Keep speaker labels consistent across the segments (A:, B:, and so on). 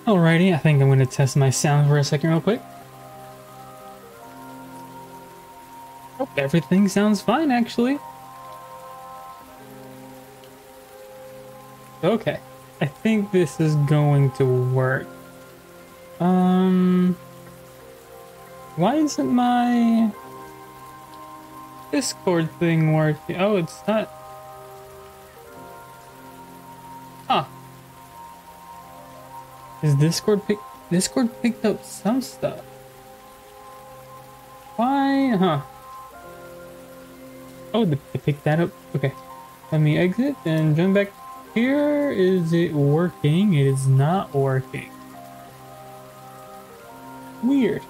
A: Alrighty, I think I'm going to test my sound for a second real quick. Oh, everything sounds fine, actually. Okay, I think this is going to work. Why isn't my Discord thing working? Oh, it's not. Huh. Is Discord picked up some stuff? Why? Huh. Oh, they picked that up. Okay. Let me exit and jump back here. Is it working? It is not working. Weird.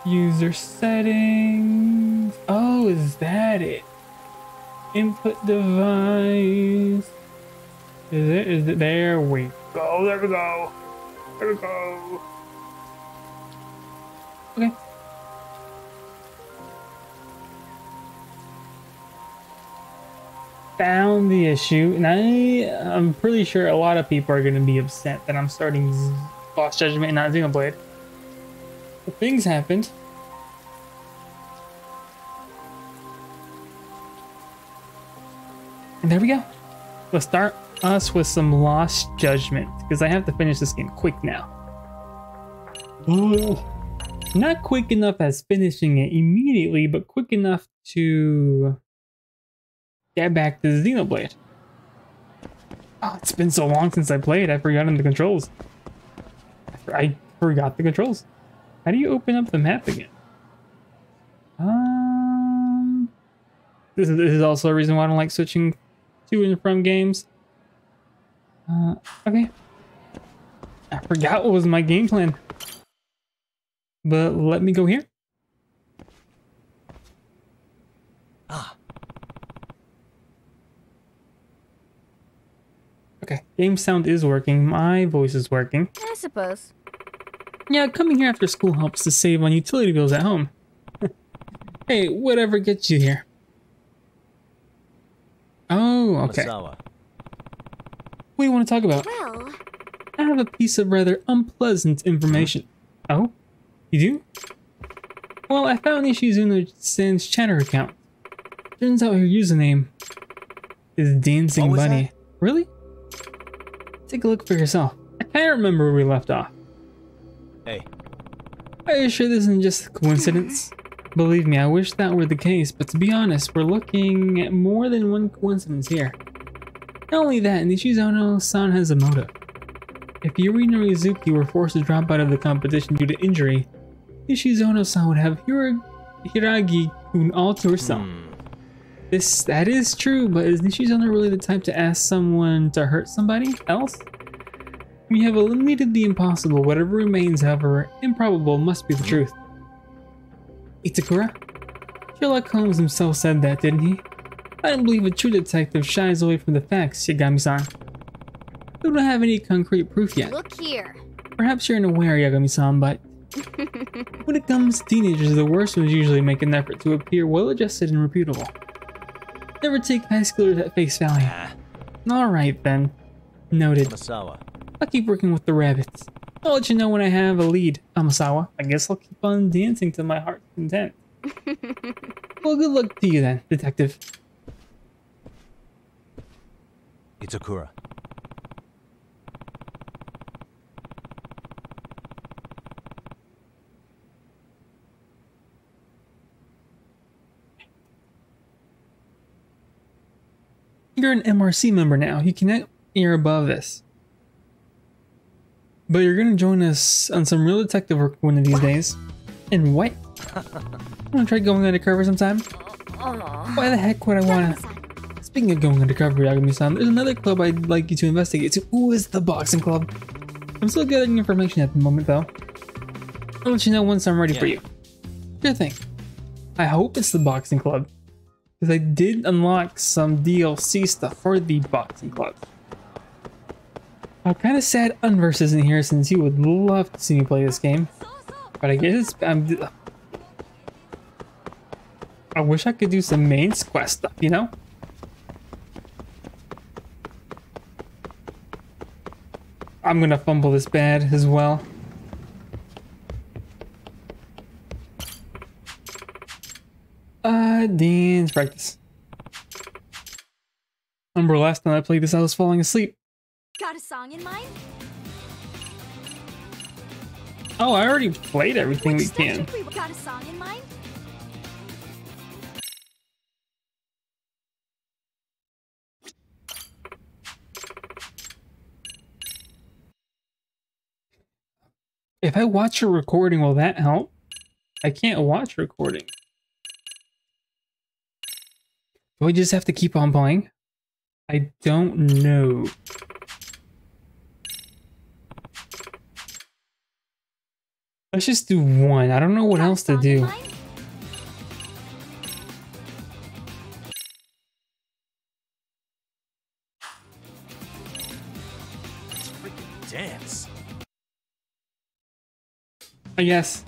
A: User settings. Oh, is that it? Input device. Is it? There we go. There we go. There we go. Okay. Found the issue, and I'm pretty sure a lot of people are going to be upset that I'm starting Lost Judgment and not Xenoblade. But things happened. And there we go. Let's start us with some Lost Judgment, because I have to finish this game quick now. Ooh. Not quick enough as finishing it immediately, but quick enough to get back to Xenoblade. Oh, it's been so long since I played, I've forgotten the controls. I forgot the controls. How do you open up the map again? This is also a reason why I don't like switching to and from games. Okay. I forgot what was my game plan. But let me go here. Okay, game sound is working. My voice is working.
B: I suppose.
A: Yeah, coming here after school helps to save on utility bills at home. Hey, whatever gets you here. Oh, okay.
C: Masawa.
A: What do you want to talk about?
B: Well,
A: I have a piece of rather unpleasant information. Oh? You do? Well, I found Ishizuno-san's Chatter account. Turns out her username is Dancing
C: What was
A: Bunny.
C: that?
A: Really? Take a look for yourself. I can't remember where we left off.
C: Hey,
A: Are you sure this isn't just a coincidence? Believe me, I wish that were the case, but to be honest, we're looking at more than one coincidence here. Not only that, Nishizono-san has a motive. If Yuri Norizuki were forced to drop out of the competition due to injury, Nishizono-san would have Hiragi-kun all to herself. That is true, but is Nishizono really the type to ask someone to hurt somebody else? We have eliminated the impossible. Whatever remains, however improbable, must be the truth. Itakura? Sherlock Holmes himself said that, didn't he? I don't believe a true detective shies away from the facts, Yagami-san. We don't have any concrete proof yet.
B: look here.
A: Perhaps you're unaware, Yagami-san, but when it comes to teenagers, the worst ones usually make an effort to appear well-adjusted and reputable. Never take high schoolers at face value. Alright then. Noted.
C: Masawa.
A: I'll keep working with the rabbits. I'll let you know when I have a lead, Amasawa. I guess I'll keep on dancing to my heart's content. Well, good luck to you then, detective.
C: Itakura.
A: You're an MRC member now. You can you're above this. But you're gonna join us on some real detective work one of these days. And what? Wanna try going undercover sometime? Why the heck would I wanna? Speaking of going undercover, Yagami-san, there's another club I'd like you to investigate. Ooh, it's the boxing club. I'm still gathering information at the moment, though. I'll let you know once I'm ready for you. Sure thing. I hope it's the boxing club, because I did unlock some DLC stuff for the boxing club. I'm kind of sad Unverse isn't here since he would love to see me play this game. But I guess I wish I could do some main quest stuff, you know? I'm gonna fumble this bad as well. Dance practice. Remember last time I played this, I was falling asleep.
B: Got a song in mind?
A: Oh, I already played everything we can.
B: We got a song in mind?
A: If I watch a recording, will that help? I can't watch recording. Do I just have to keep on playing? I don't know. Let's just do one. I don't know what else to do.
C: Let's freaking dance.
A: I guess.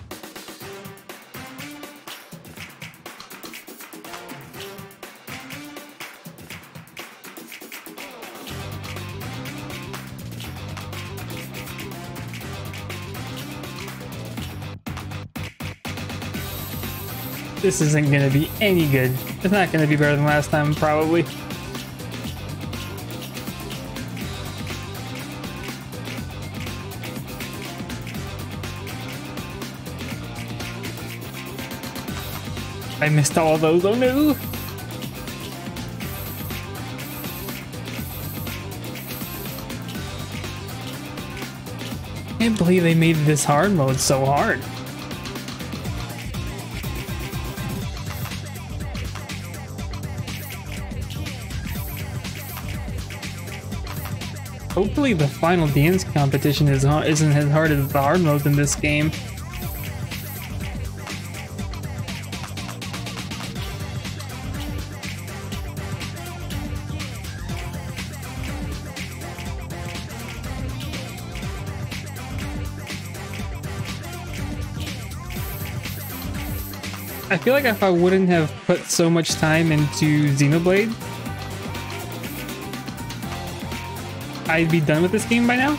A: This isn't gonna be any good. It's not gonna be better than last time, probably. I missed all of those, oh no! Can't believe they made this hard mode so hard. Hopefully the final dance competition isn't as hard as the hard modes in this game. I feel like if I wouldn't have put so much time into Xenoblade, I'd be done with this game by now.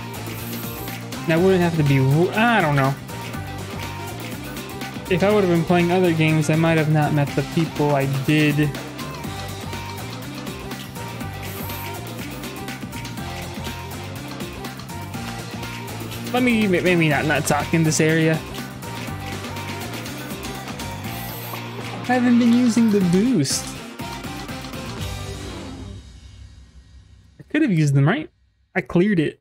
A: And I wouldn't have to be... I don't know. If I would have been playing other games, I might have not met the people I did. Let me maybe not talk in this area. I haven't been using the boost. I could have used them, right? I cleared it.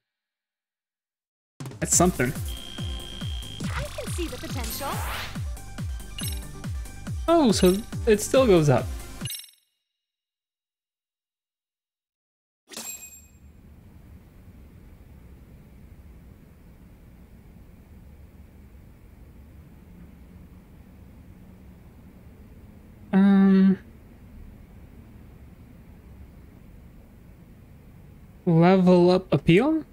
A: That's something.
B: I can see the potential.
A: Oh, so it still goes up. Level up appeal?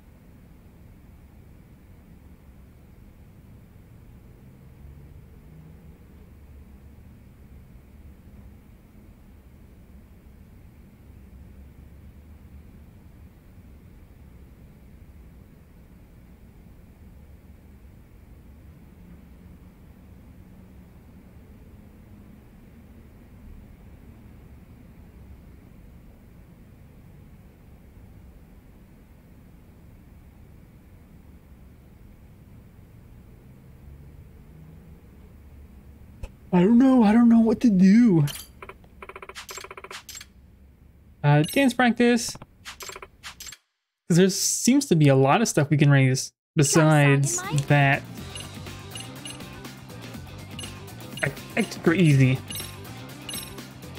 A: I don't know what to do. Dance practice. Because there seems to be a lot of stuff we can raise besides that. Extra easy.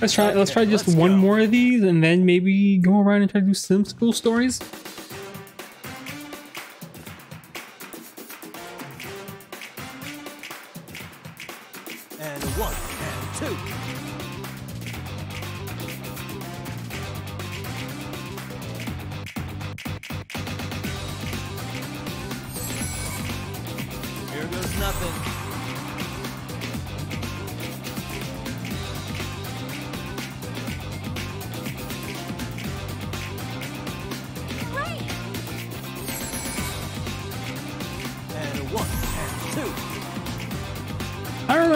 A: Let's try just one more of these and then maybe go around and try to do some school stories.
C: And 1 and 2. Here goes nothing.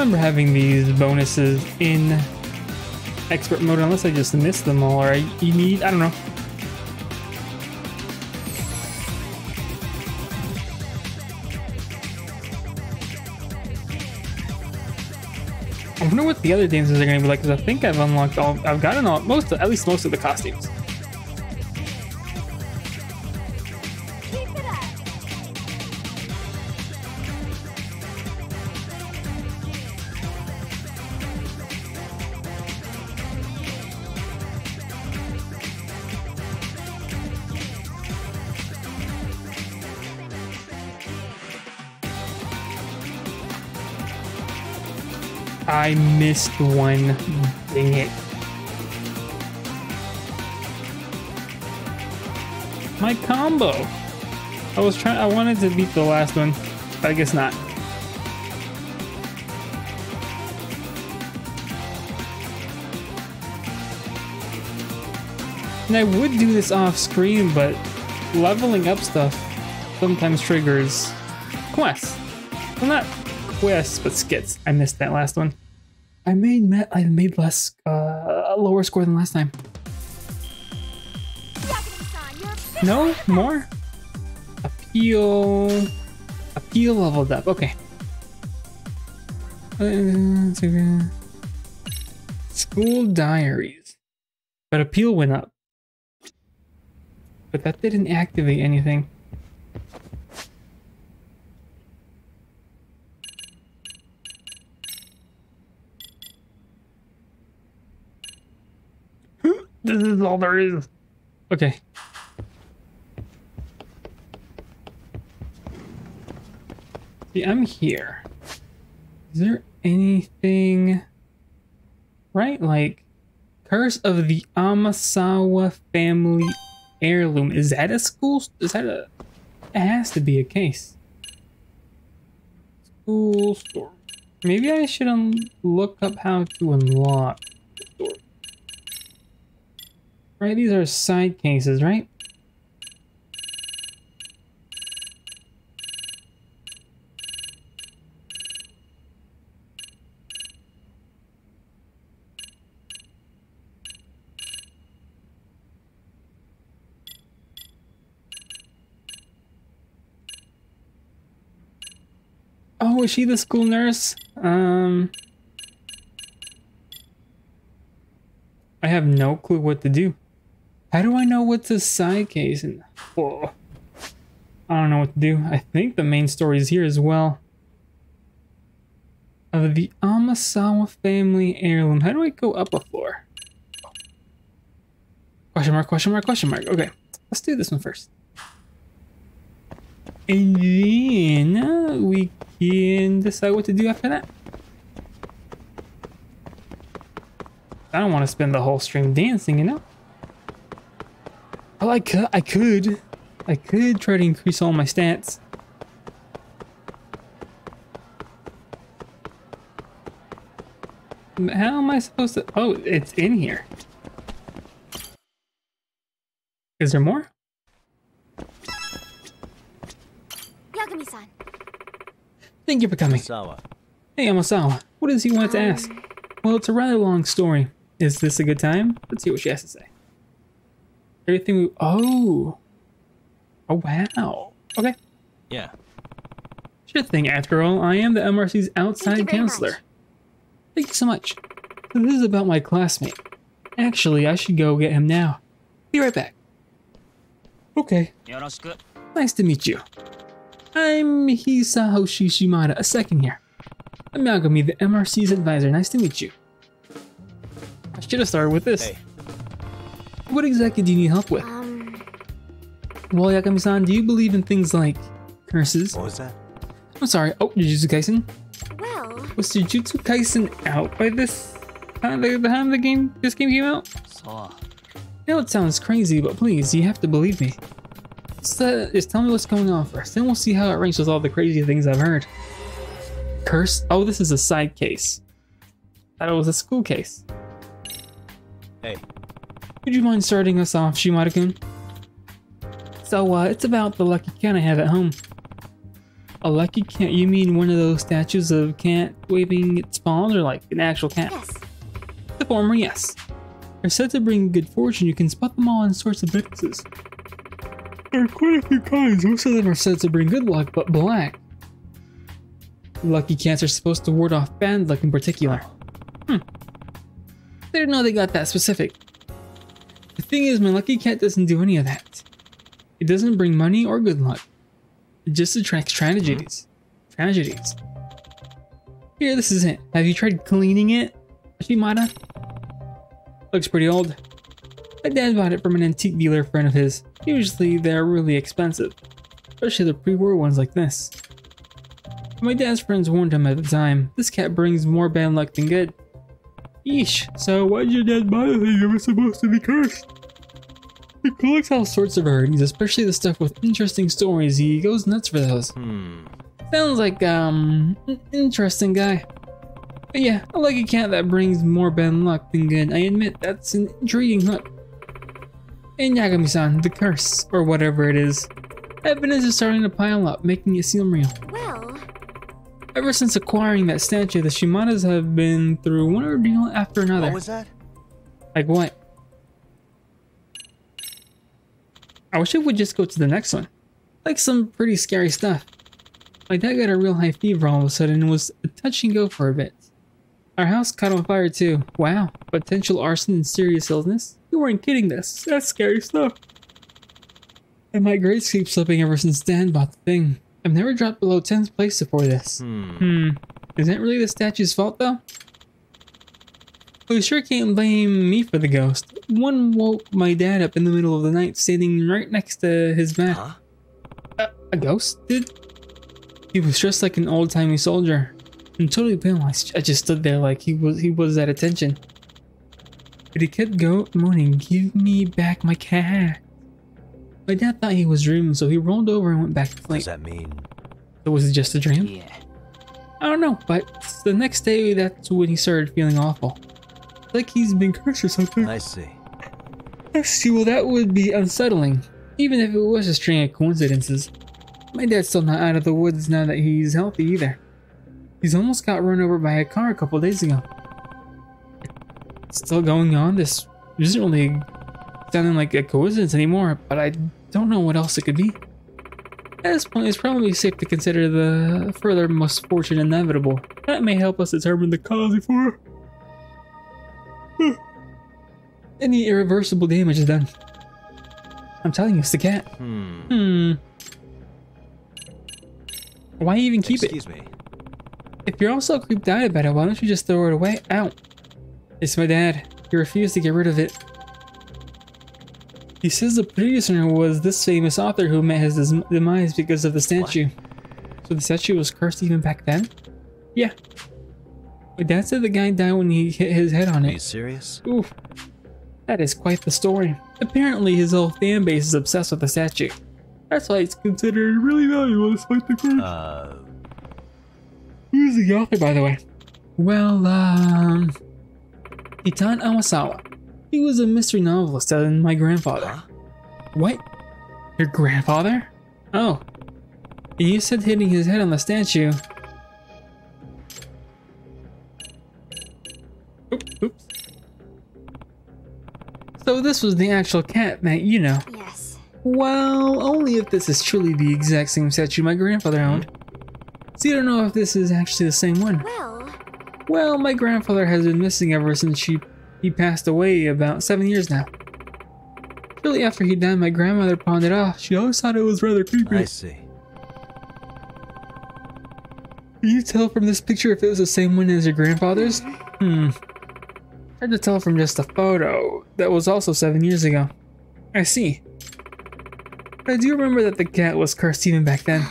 A: remember having these bonuses in expert mode unless I just missed them all, or you need, I don't know. I wonder what the other dances are going to be like, because I think I've unlocked all, I've gotten all, at least most of the costumes.
B: Keep it up.
A: I missed one. Dang it. My combo. I wanted to beat the last one, but I guess not. And I would do this off screen, but leveling up stuff sometimes triggers quests. Well, not quests, but skits. I missed that last one. I made less, a lower score than last time.
B: Yakuza-san, you're
A: No more. Appeal leveled up. Okay. School diaries, but appeal went up. But that didn't activate anything. This is all there is. Okay. See, I'm here. Is there anything... Right, like... Curse of the Amasawa family heirloom. Is that a school? Is that a... It has to be a case. School store. Maybe I should look up how to unlock the store. Right, these are side cases, right? Oh, is she the school nurse? I have no clue what to do. How do I know what's a side case? And whoa, I don't know what to do. I think the main story is here as well. Of the Amasawa family heirloom. How do I go up a floor? Question mark, question mark, question mark. Okay, let's do this one first. And then we can decide what to do after that. I don't want to spend the whole stream dancing, you know? Well, I could try to increase all my stats. How am I supposed to? Oh, it's in here. Is there more?
B: Yagami-san.
A: Thank you for coming.
C: Sawa.
A: Hey, Amasawa. What does he want to ask? Well, it's a rather long story. Is this a good time? Let's see what she has to say. Everything we... Oh, wow. Okay.
C: Yeah.
A: Sure thing, after all. I am the MRC's
B: Thank you
A: outside
B: very
A: counselor.
B: much.
A: Thank you so much. So this is about my classmate. Actually, I should go get him now. Be right back. Okay. Nice to meet you. I'm Hisahoshi Shimada, a second here. I'm Yagami, the MRC's advisor. Nice to meet you. I should have started with this.
C: Hey.
A: What exactly do you need help with? Well, Yagami-san, do you believe in things like curses?
C: What was that?
A: I'm sorry. Oh, Jujutsu Kaisen?
B: Well,
A: Was Jujutsu Kaisen out by this time this game came out?
C: Sawa.
A: I know it sounds crazy, but please, you have to believe me. Just tell me what's going on first, then we'll see how it ranks with all the crazy things I've heard. Curse? Oh, this is a side case. Thought it was a school case.
C: Hey.
A: Would you mind starting us off, Shimada-kun? So, it's about the lucky cat I have at home. A lucky cat? You mean one of those statues of cat waving its paws, or like an actual cat?
B: Yes.
A: The former, yes. They're said to bring good fortune. You can spot them all in sorts of businesses. There are quite a few kinds. Most of them are said to bring good luck, but black. Lucky cats are supposed to ward off bad luck in particular. I didn't know they got that specific. The thing is, my lucky cat doesn't do any of that. It doesn't bring money or good luck. It just attracts tragedies. Here, this is it. Have you tried cleaning it, Shimada? Looks pretty old. My dad bought it from an antique dealer friend of his. Usually they're really expensive, especially the pre-war ones like this. My dad's friends warned him at the time, this cat brings more bad luck than good. Yeesh, so why'd your dad buy the thing if it's supposed to be cursed? He collects all sorts of rarities, especially the stuff with interesting stories. He goes nuts for those. Sounds like, an interesting guy. But yeah, a lucky cat that brings more bad luck than good. I admit, that's an intriguing hook. And Yagami-san, the curse, or whatever it is. Evidence is starting to pile up, making it seem real.
B: Well,
A: Ever since acquiring that statue, the Shimadas have been through one ordeal after another.
C: What was that?
A: Like what? I wish it would just go to the next one. Like some pretty scary stuff. My dad got a real high fever all of a sudden and was a touch and go for a bit. Our house caught on fire too. Wow, potential arson and serious illness? You weren't kidding this. That's scary stuff. And my grades keep slipping ever since Dad bought the thing. I've never dropped below 10th place before this. Is that really the statue's fault though? We sure can't blame me for the ghost. One woke my dad up in the middle of the night standing right next to his bed. A ghost, dude? He was dressed like an old-timey soldier. I'm totally paralyzed. I just stood there like he was at attention. But he kept moaning, "Give me back my cat." My dad thought he was dreaming, so he rolled over and went back to
C: What
A: sleep.
C: does that mean?
A: So was it just a dream?
C: Yeah.
A: I don't know, but the next day, that's when he started feeling awful. Like he's been cursed or something.
C: I see.
A: I see, well that would be unsettling. Even if it was a string of coincidences. My dad's still not out of the woods now that he's healthy either. He's almost got run over by a car a couple days ago. It's still going on. This isn't really sounding like a coincidence anymore, but I don't know what else it could be. At this point, it's probably safe to consider the further misfortune inevitable. That may help us determine the cause before any irreversible damage is done. I'm telling you, it's the cat. Why even keep it?
C: Excuse me.
A: If you're all so creeped out about it, why don't you just throw it away? Ow. It's my dad. He refused to get rid of it. He says the previous owner was this famous author who met his demise because of the statue. So the statue was cursed even back then? Yeah. My dad said the guy died when he hit his head on
C: Are you
A: it.
C: serious?
A: Oof. That is quite the story. Apparently his whole fan base is obsessed with the statue. That's why it's considered really valuable despite the curse. Who's the author, by the way? Well, Itan Awasawa. He was a mystery novelist and my grandfather.
C: Huh?
A: What? Your grandfather? Oh. And you said hitting his head on the statue. Oops. So this was the actual cat that you know.
B: yes.
A: Well, only if this is truly the exact same statue my grandfather owned. So you don't know if this is actually the same one. Well, my grandfather has been missing ever since he passed away about 7 years now. Shortly after he died, my grandmother pawned it off. She always thought it was rather creepy.
C: I see.
A: Can you tell from this picture if it was the same one as your grandfather's? Hard to tell from just a photo. That was also 7 years ago. I see. But I do remember that the cat was cursed even back then.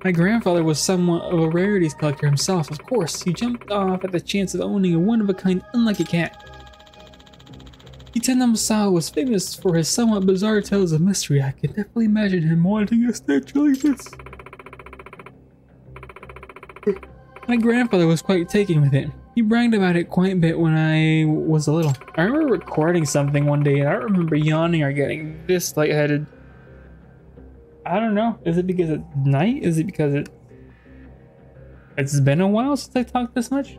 A: My grandfather was somewhat of a rarities collector himself, of course. He jumped off at the chance of owning a one-of-a-kind unlucky cat. Itan Awasawa was famous for his somewhat bizarre tales of mystery. I can definitely imagine him wanting a statue like this. My grandfather was quite taken with it. He bragged about it quite a bit when I was a little. I remember recording something one day and I don't remember yawning or getting this lightheaded. I don't know. Is it because it's night? Is it because it's been a while since I talked this much?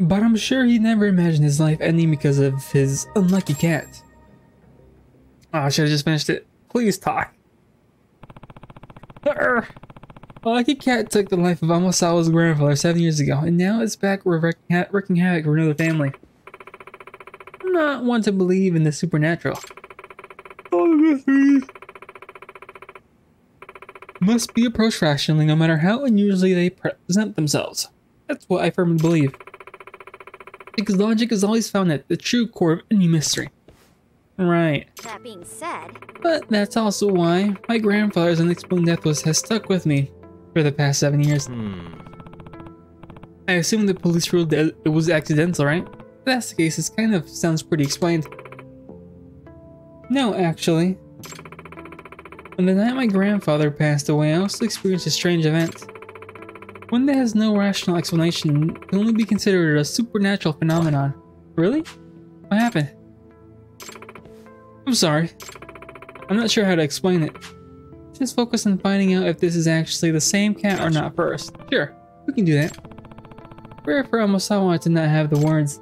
A: But I'm sure he never imagined his life ending because of his unlucky cat. Oh, I should have just finished it. Please talk. A lucky cat took the life of Amasawa's grandfather 7 years ago, and now it's back wreaking havoc for another family. I'm not one to believe in the supernatural. All the mysteries must be approached rationally, no matter how unusually they present themselves. That's what I firmly believe. Because logic is always found at the true core of any mystery. Right.
B: That being said,
A: But that's also why my grandfather's unexplained death has stuck with me for the past 7 years. I assume the police ruled that it was accidental, right? If that's the case, it kind of sounds pretty explained. No, actually. On the night my grandfather passed away, I also experienced a strange event. One that has no rational explanation can only be considered a supernatural phenomenon. Really? What happened? I'm sorry. I'm not sure how to explain it. Just focus on finding out if this is actually the same cat or not first. Sure, we can do that. Rare for Amasawa to not have the words.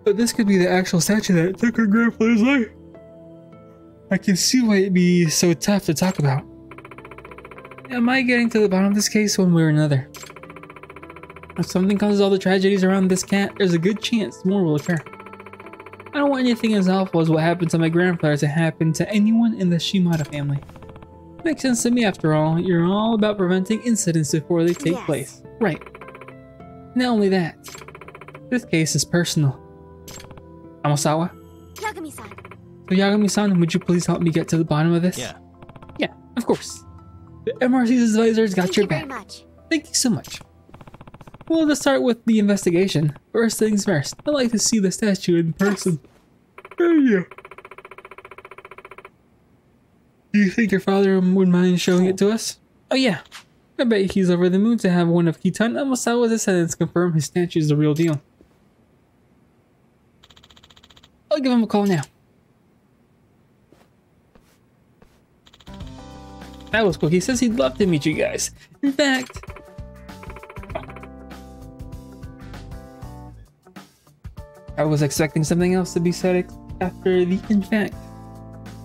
A: But this could be the actual statue that took her grandfather's life. I can see why it'd be so tough to talk about. Am I getting to the bottom of this case one way or another? If something causes all the tragedies around this cat, there's a good chance more will occur. I don't want anything as awful as what happened to my grandfather to happen to anyone in the Shimada family. Makes sense to me after all. You're all about preventing incidents before they take place. Right. Not only that, this case is personal. Amasawa?
B: Yagami-san.
A: So Yagami-san, would you please help me get to the bottom of this?
C: Yeah.
A: Yeah, of course. The MRC's advisors got your back.
B: Thank you very much.
A: Thank you so much. Well, let's start with the investigation. First things first, I'd like to see the statue in person. Yeah. Do you think your father would mind showing it to us? Oh yeah. I bet he's over the moon to have one of Kitan Amasawa's descendants confirm his statue is the real deal. I'll give him a call now. That was quick. He says he'd love to meet you guys. In fact... I was expecting something else to be said after the in fact.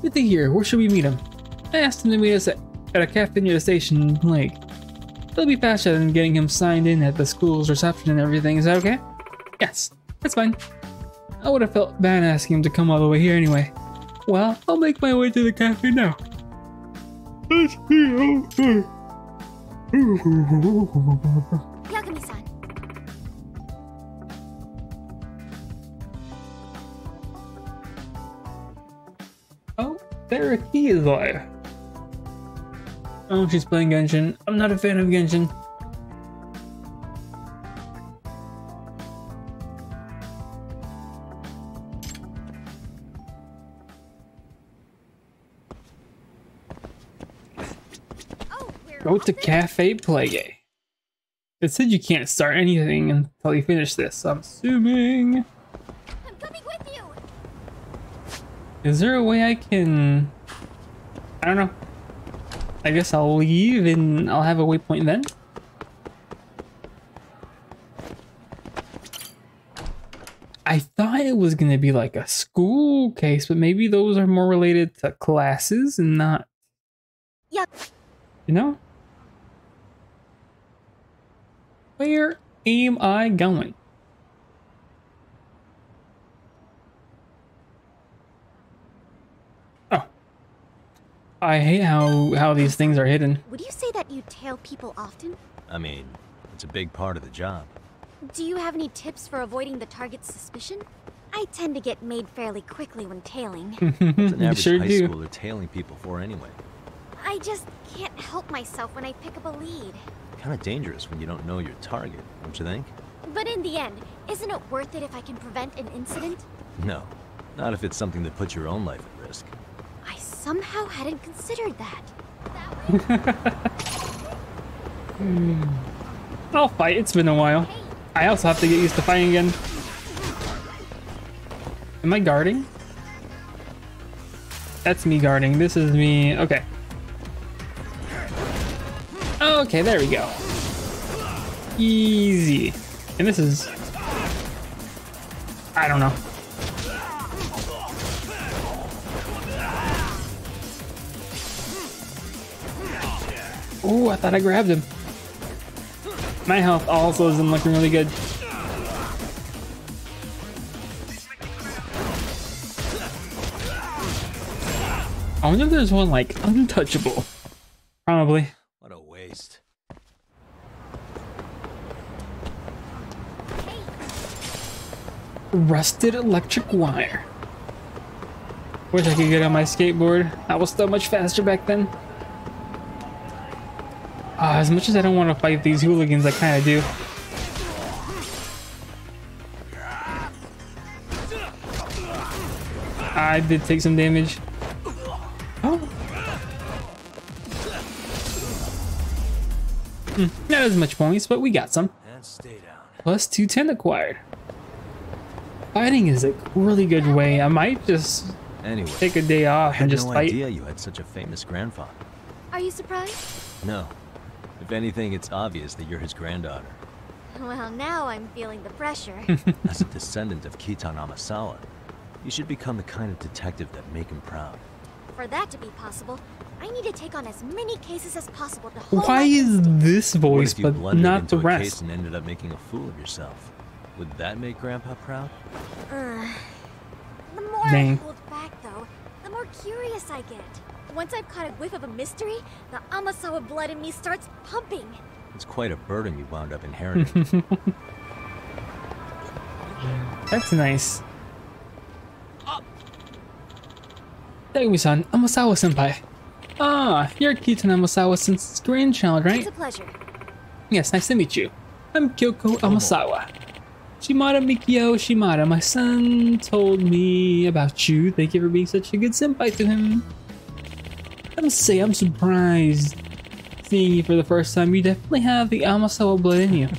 A: Good to hear. Where should we meet him? I asked him to meet us at a cafe near the station lake. It'll be faster than getting him signed in at the school's reception and everything. Is that okay? Yes, that's fine. I would have felt bad asking him to come all the way here anyway. Well, I'll make my way to the cafe now.
B: Yagami-san.
A: Oh, there he is alive. Oh, she's playing Genshin. I'm not a fan of Genshin.
B: Oh, we're
A: Go
B: off
A: to
B: then?
A: Cafe Plague. It said you can't start anything until you finish this, so I'm assuming...
B: I'm coming with you.
A: Is there a way I can... I don't know. I guess I'll leave and I'll have a waypoint then? I thought it was going to be like a school case, but maybe those are more related to classes and not...
B: Yep.
A: You know? Where am I going? Oh. I hate how these things are hidden.
B: Would you say that you tail people often?
C: I mean, it's a big part of the job.
B: Do you have any tips for avoiding the target's suspicion? I tend to get made fairly quickly when tailing.
C: What's an
A: You
C: average
A: sure
C: high
A: do.
C: schooler tailing people for anyway?
B: I just can't help myself when I pick up a lead.
C: Kind of dangerous when you don't know your target, don't you think?
B: But in the end, isn't it worth it if I can prevent an incident?
C: No, not if it's something that puts your own life at risk.
B: I somehow hadn't considered that.
A: I'll fight, it's been a while. I also have to get used to fighting again. Am I guarding? That's me guarding, this is me, okay. Okay, there we go. Easy. And this is... I don't know. Oh, I thought I grabbed him. My health also isn't looking really good. I wonder if there's one like untouchable. Probably.
C: What a waste.
A: Rusted electric wire. Wish I could get on my skateboard. I was so much faster back then. As much as I don't want to fight these hooligans, I kind of do. I did take some damage. Oh. Not as much points, but we got some.
C: And stay down.
A: Plus 210 acquired. Fighting is a really good way. I might just
C: Anyway,
A: take a day off and just
C: no
A: fight.
C: idea you had such a famous grandfather.
B: Are you surprised?
C: No. If anything, it's obvious that you're his granddaughter.
B: Well, now I'm feeling the pressure.
C: As a descendant of Kitan Amasawa, you should become the kind of detective that make him proud.
B: For that to be possible, I need to take on as many cases as possible to hold
A: Why
B: my
A: is
B: instinct.
A: this
C: What
A: voice
C: if you
A: but
C: blundered
A: not
C: into
A: the
C: a case
A: rest?
C: and ended up making a fool of yourself? Would that make Grandpa proud?
B: The more I
A: Dang.
B: hold back, though, the more curious I get. Once I've caught a whiff of a mystery, the Amasawa blood in me starts pumping.
C: It's quite a burden you wound up inheriting.
A: That's nice. Taegumi-san, Amasawa-senpai. Ah, you're Kitan Amasawa-sen's grandchild, right?
B: It's a pleasure.
A: Yes, nice to meet you. I'm Kyoko Amasawa. Shimada Mikio Shimada, my son told me about you. Thank you for being such a good senpai to him. I must say, I'm surprised seeing you for the first time. You definitely have the Amasawa blood in you.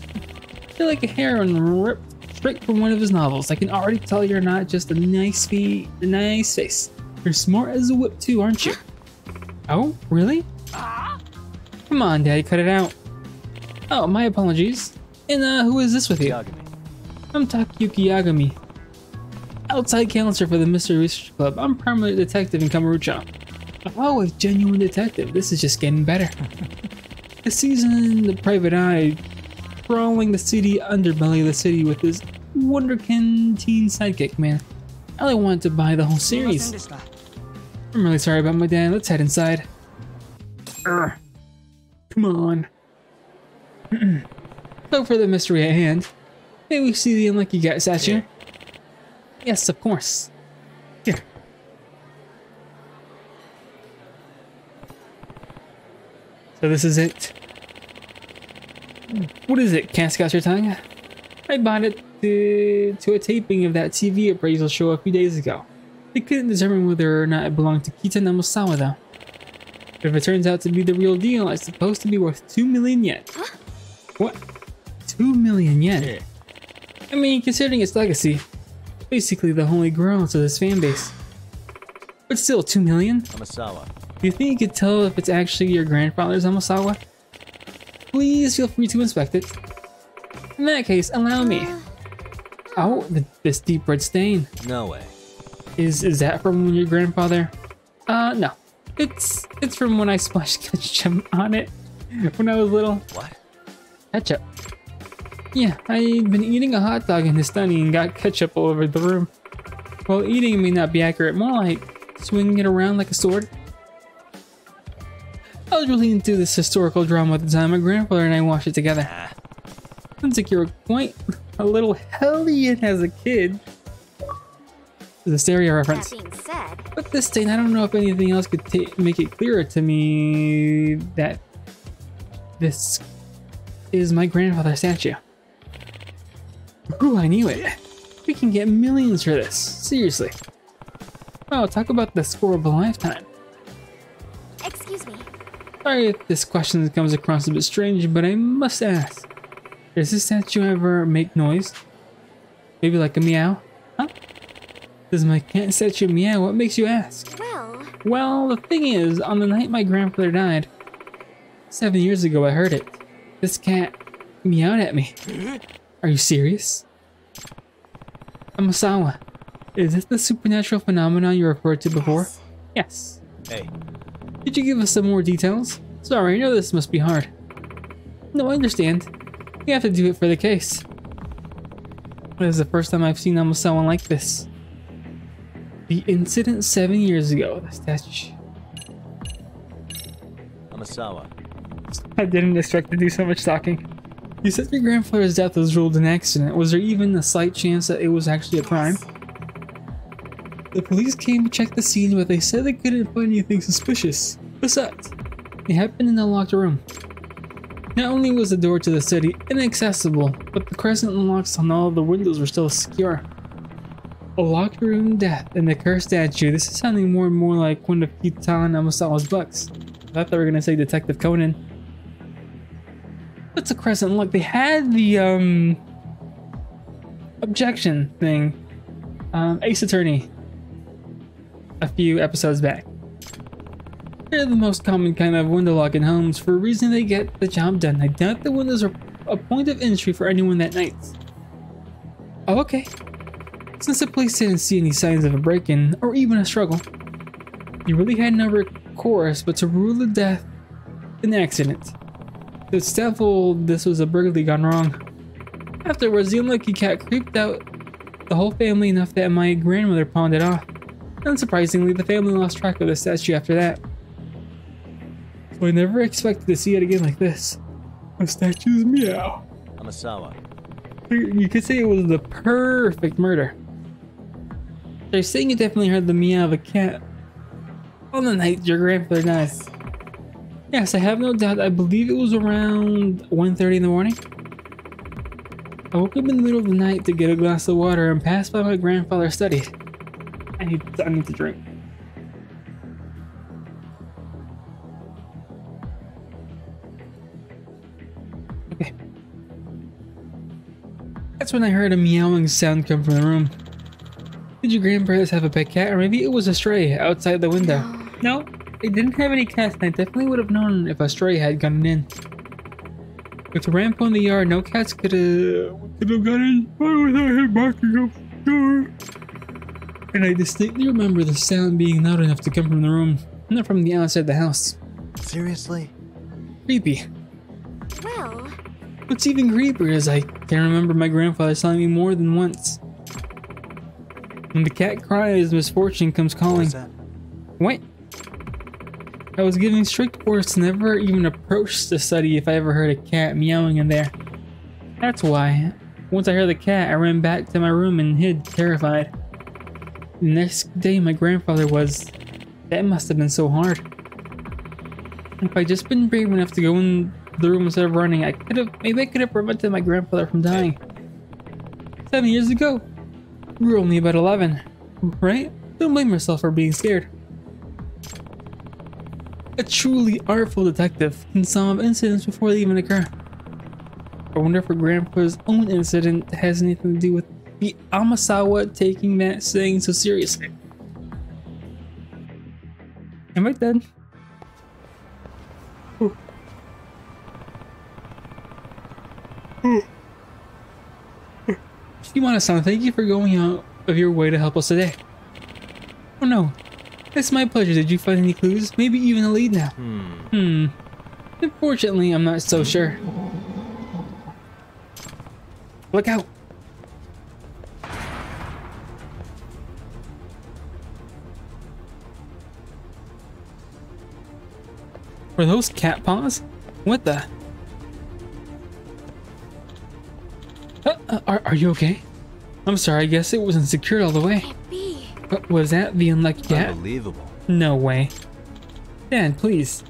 A: You're like a heroine ripped straight from one of his novels. I can already tell you're not just a nice face. You're smart as a whip too, aren't you? Oh, really? Come on, Daddy, cut it out. Oh, my apologies. And who is this with you?
C: Yagami.
A: I'm Takayuki Yagami, outside counselor for the Mystery Research Club. I'm permanent detective in Kamurocho. Oh, a genuine detective. This is just getting better. The seasoned private eye, crawling the seedy underbelly of the city with his wonderkin teen sidekick, man. I really wanted to buy the whole series. I'm really sorry about my dad. Let's head inside. Come on. So for the mystery at hand, may we see the unlucky guy statue? Yes, of course. Here. So this is it. What is it? Can't scotch your tongue? I bought it to a taping of that TV appraisal show a few days ago. They couldn't determine whether or not it belonged to Kitan Amasawa though. But if it turns out to be the real deal, it's supposed to be worth 2 million yen.
B: Huh?
A: What? 2 million yen? I mean, considering its legacy, basically the holy grail to this fan base. But still, 2 million?
C: Amasawa.
A: Do you think you could tell if it's actually your grandfather's Amasawa? Please feel free to inspect it. In that case, allow me. Oh, this deep red stain.
C: No way.
A: Is that from your grandfather? No. It's from when I splashed ketchup on it when I was little.
C: What?
A: Ketchup. Yeah, I'd been eating a hot dog in his study and got ketchup all over the room. Well, eating may not be accurate, more like swinging it around like a sword. I was really into this historical drama at the time. My grandfather and I watched it together. Sounds like you were quite a little hellion as a kid. It's a stereo reference.
B: That being said,
A: But this stain, I don't know if anything else could make it clearer to me that this is my grandfather's statue. Ooh, I knew it. We can get millions for this. Seriously. Oh, talk about the score of a lifetime. Sorry if this question comes across a bit strange, but I must ask. Does this statue ever make noise? Maybe like a meow? Huh? Does my cat statue meow? What makes you ask? Well, the thing is, on the night my grandfather died, 7 years ago I heard it. This cat meowed at me. Are you serious? Amasawa, is this the supernatural phenomenon you referred to before? Yes.
C: Hey,
A: Could you give us some more details? Sorry, I know this must be hard. No, I understand. We have to do it for the case. This is the first time I've seen Amasawa like this. The incident 7 years ago. The statue.
C: Amasawa.
A: I didn't expect to do so much talking. You said your grandfather's death was ruled an accident. Was there even a slight chance that it was actually a crime? The police came to check the scene, but they said they couldn't find anything suspicious. Besides, it happened in a locked room. Not only was the door to the study inaccessible, but the crescent locks on all of the windows were still secure. A locked room, death, and the cursed statue. This is sounding more and more like one of Kitan Amasawa's books. I thought they were gonna say Detective Conan. What's a crescent look? They had the objection thing. Ace Attorney. A few episodes back. They're the most common kind of window lock in homes for a reason they get the job done. I doubt the windows are a point of entry for anyone that night. Oh, okay. Since the police didn't see any signs of a break-in or even a struggle, you really had no recourse but to rule the death an accident. It's doubtful this was a burglary gone wrong. Afterwards, the unlucky cat creeped out the whole family enough that my grandmother pawned it off. Unsurprisingly, the family lost track of the statue after that. So I never expected to see it again like this. A statue's meow.
C: Amasawa.
A: You could say it was the perfect murder. They're saying you definitely heard the meow of a cat on the night your grandfather died. Yes, I have no doubt. I believe it was around 1:30 in the morning. I woke up in the middle of the night to get a glass of water and passed by my grandfather's study. I need to drink. Okay. That's when I heard a meowing sound come from the room. Did your grandparents have a pet cat, or maybe it was a stray outside the window? No, they didn't have any cats, and I definitely would have known if a stray had gotten in. With the ramp on the yard, no cats could have gotten in without him barking up the door. And I distinctly remember the sound being loud enough to come from the room, not from the outside the house.
C: Seriously?
A: Creepy.
B: Well,
A: What's even creepier is I can remember my grandfather telling me more than once. When the cat cries, misfortune comes calling. What? I was giving strict orders to never even approach the study if I ever heard a cat meowing in there. That's why, once I heard the cat, I ran back to my room and hid, terrified. The next day my grandfather was... That must have been so hard. If I'd just been brave enough to go in the room instead of running, maybe I could have prevented my grandfather from dying. 7 years ago, we were only about 11, right? Don't blame yourself for being scared. A truly artful detective can solve incidents before they even occur. I wonder if her grandpa's own incident has anything to do with the Amasawa taking that saying so seriously. Am I dead? Ooh. Ooh. Shimada-san, thank you for going out of your way to help us today. Oh no, it's my pleasure. Did you find any clues? Maybe even a lead now? Unfortunately, I'm not so sure. Look out! Were those cat paws? What the? Are you okay? I'm sorry, I guess it wasn't secured all the way.
B: can't be.
A: Was that the unlucky cat?
C: Unbelievable.
A: No way. Dad, please.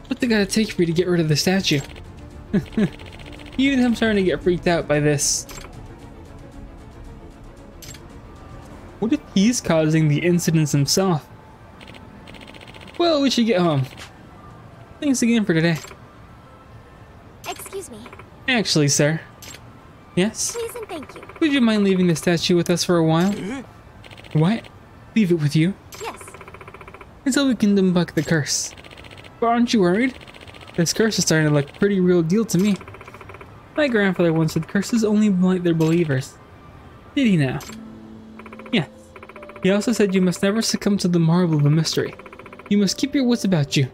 A: What's it gotta take for you to get rid of the statue? Even I'm starting to get freaked out by this. What if he's causing the incidents himself? Well, we should get home. Thanks again for today.
B: Excuse me.
A: Actually, sir. Yes?
B: Please and thank you.
A: Would you mind leaving the statue with us for a while? What? Leave it with you?
B: Yes.
A: Until we can debunk the curse. But aren't you worried? This curse is starting to look pretty real deal to me. My grandfather once said curses only blight their believers. Did he now? Yes. He also said you must never succumb to the marvel of the mystery. You must keep your wits about you.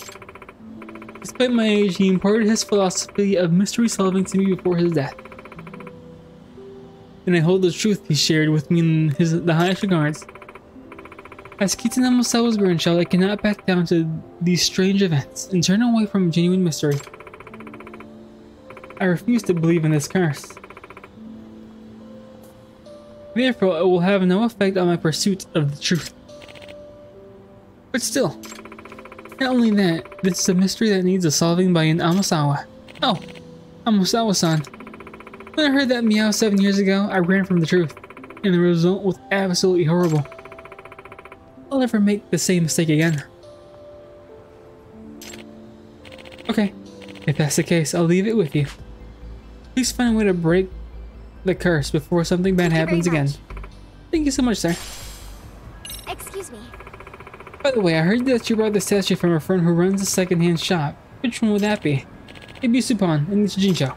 A: Despite my age, he imparted his philosophy of mystery solving to me before his death. And I hold the truth he shared with me in the highest regards. As Kitan Amasawa's grandchild, I cannot back down to these strange events and turn away from genuine mystery. I refuse to believe in this curse. Therefore, it will have no effect on my pursuit of the truth. But still, not only that, this is a mystery that needs a solving by an Amasawa. Oh, Amasawa-san. When I heard that meow 7 years ago, I ran from the truth, and the result was absolutely horrible. I'll never make the same mistake again. Okay, if that's the case, I'll leave it with you. Please find a way to break the curse before something bad happens again. Thank you so much, sir.
B: Excuse me.
A: By the way, I heard that you brought the statue from a friend who runs a second-hand shop. Which one would that be? Ibisupan in Jincho.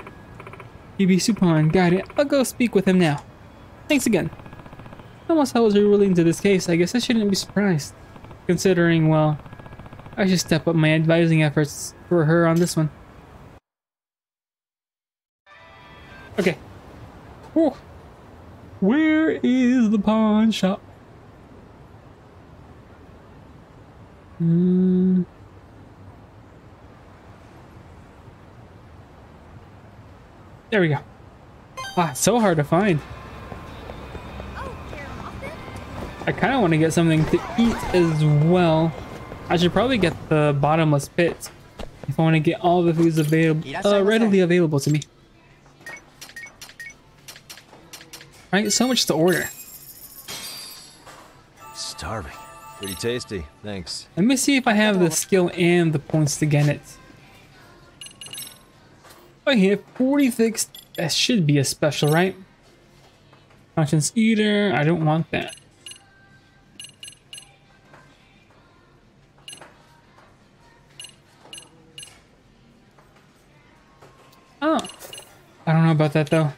A: Ibisupan, got it. I'll go speak with him now. Thanks again. Almost how was really into this case, I guess I shouldn't be surprised. Considering, well, I should step up my advising efforts for her on this one. Okay. Whew. Where is the pawn shop? There we go. Wow, it's so hard to find. I kind of want to get something to eat as well. I should probably get the bottomless pit if I want to get all the foods available, readily available to me. Right, so much to order.
C: Starving. Pretty tasty, thanks.
A: Let me see if I have the skill and the points to get it. I hit 46. That should be a special, right? Conscience Eater. I don't want that. Oh, I don't know about that though.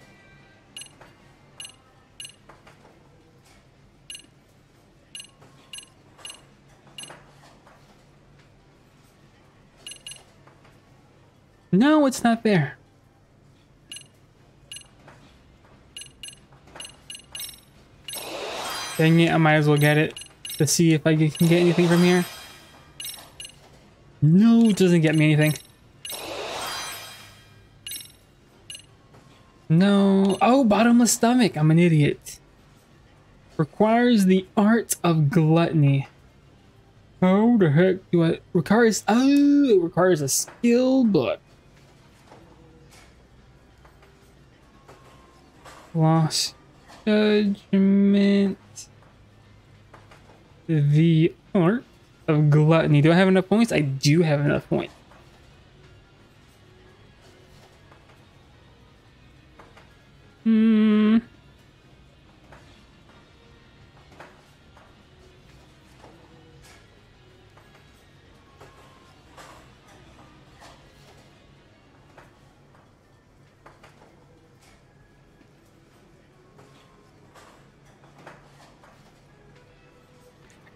A: No, it's not there. Dang it, I might as well get it to see if I can get anything from here. No, it doesn't get me anything. No. Oh, bottomless stomach. I'm an idiot. Requires the art of gluttony. How the heck do I... Requires... Oh, it requires a skill book. Lost judgment. The art of gluttony. Do I have enough points? I do have enough points.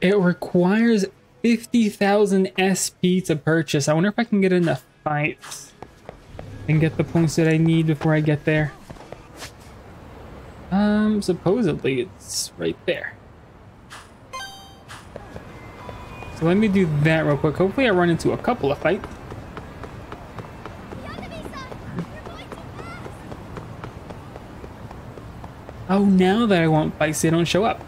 A: It requires 50,000 SP to purchase. I wonder if I can get enough fights and get the points that I need before I get there. Supposedly it's right there. So let me do that real quick. Hopefully I run into a couple of fights. Oh, now that I want fights, they don't show up.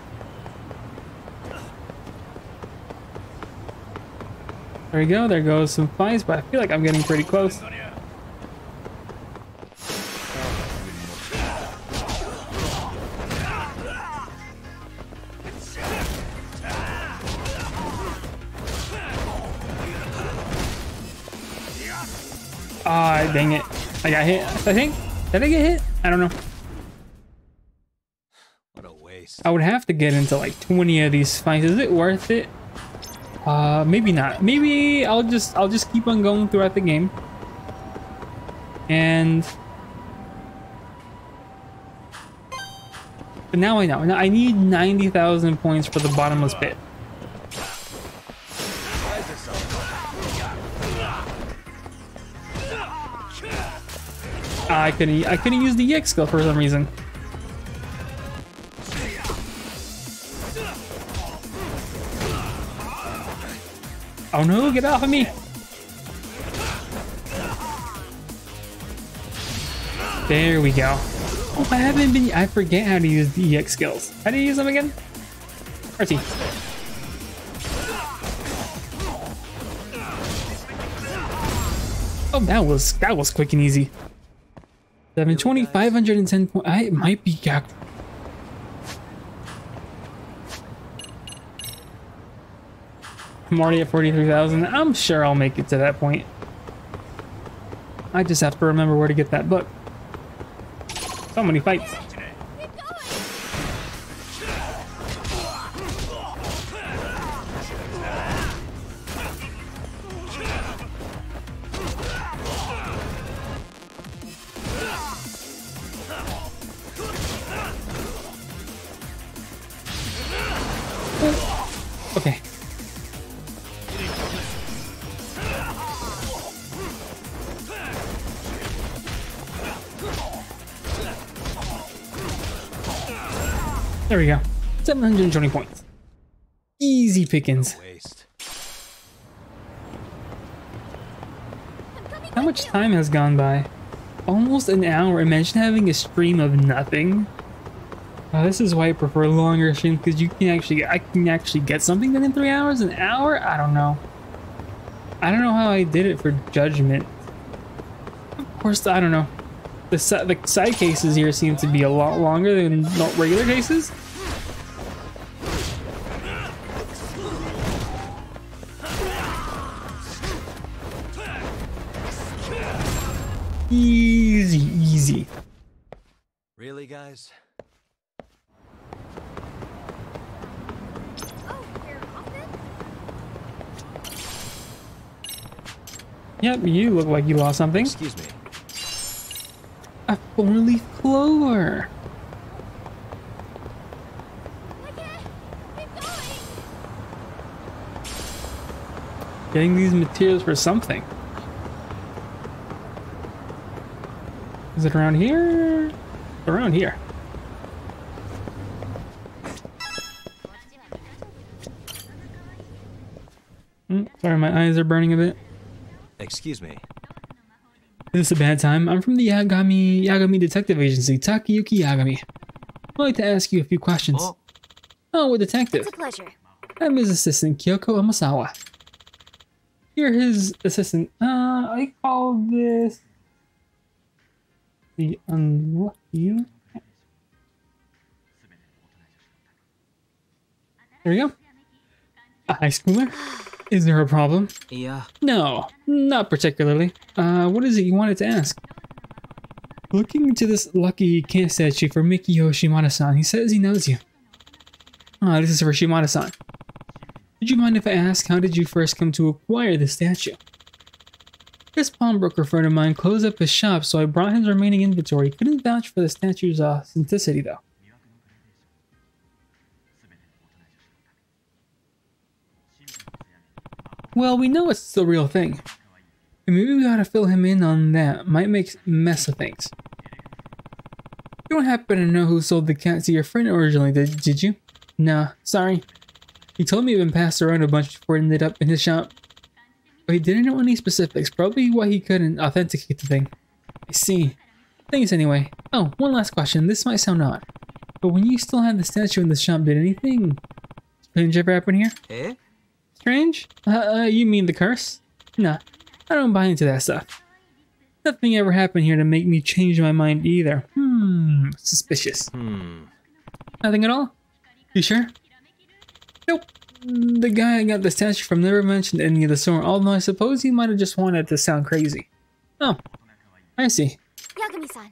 A: There we go, there goes some fights, but I feel like I'm getting pretty close. Ah, dang it. I got hit, I think. Did I get hit? I don't know.
C: What a waste.
A: I would have to get into like 20 of these fights. Is it worth it? Maybe not. Maybe I'll just keep on going throughout the game. And but now I know. Now I need 90,000 points for the bottomless pit. I couldn't use the EX skill for some reason. Oh no, get off of me! There we go. Oh, I forget how to use the EX skills. How do you use them again? RT. Oh, that was quick and easy. 720, 510 points. I might be gapped. I'm already at 43,000. I'm sure I'll make it to that point. I just have to remember where to get that book. So many fights. Okay. There we go. 720 points. Easy pickings. How much time has gone by? Almost an hour. Imagine having a stream of nothing. This is why I prefer longer streams, because I can actually get something done in 3 hours. An hour? I don't know. I don't know how I did it for Judgment. Of course, I don't know. The side cases here seem to be a lot longer than regular cases. Easy, easy.
C: Really, guys?
A: Yep, you look like you lost something.
C: Excuse me.
A: A 4-leaf clover. Getting these materials for something. Is it around here? Around here. Sorry, my eyes are burning a bit.
C: Excuse me.
A: Is this a bad time? I'm from the Yagami Detective Agency, Takayuki Yagami. I'd like to ask you a few questions. Oh, a detective.
B: It's a pleasure.
A: I'm his assistant, Kyoko Amasawa. You're his assistant. I call this the unlucky. There we go. A high schooler? Is there a problem?
D: Yeah.
A: No, not particularly. What is it you wanted to ask? Looking into this lucky can statue for Mikio Shimada-san. He says he knows you. Ah, this is for Shimada-san. Would you mind if I ask, how did you first come to acquire this statue? This pawnbroker friend of mine closed up his shop, so I brought his remaining inventory. Couldn't vouch for the statue's authenticity, though. Well, we know it's the real thing. And maybe we gotta fill him in on that. Might make a mess of things. You don't happen to know who sold the cat to your friend originally, did you? Nah, sorry. He told me it had been passed around a bunch before it ended up in his shop. But he didn't know any specifics, probably why he couldn't authenticate the thing. I see. Thanks anyway. Oh, one last question. This might sound odd. But when you still had the statue in the shop, did anything strange ever happen here?
D: Eh?
A: Strange? You mean the curse? Nah, I don't buy into that stuff. Nothing ever happened here to make me change my mind either. Suspicious. Nothing at all? You sure? Nope. The guy I got the statue from never mentioned any of the sort, although I suppose he might have just wanted to sound crazy. Oh, I see.
B: Yagami-san.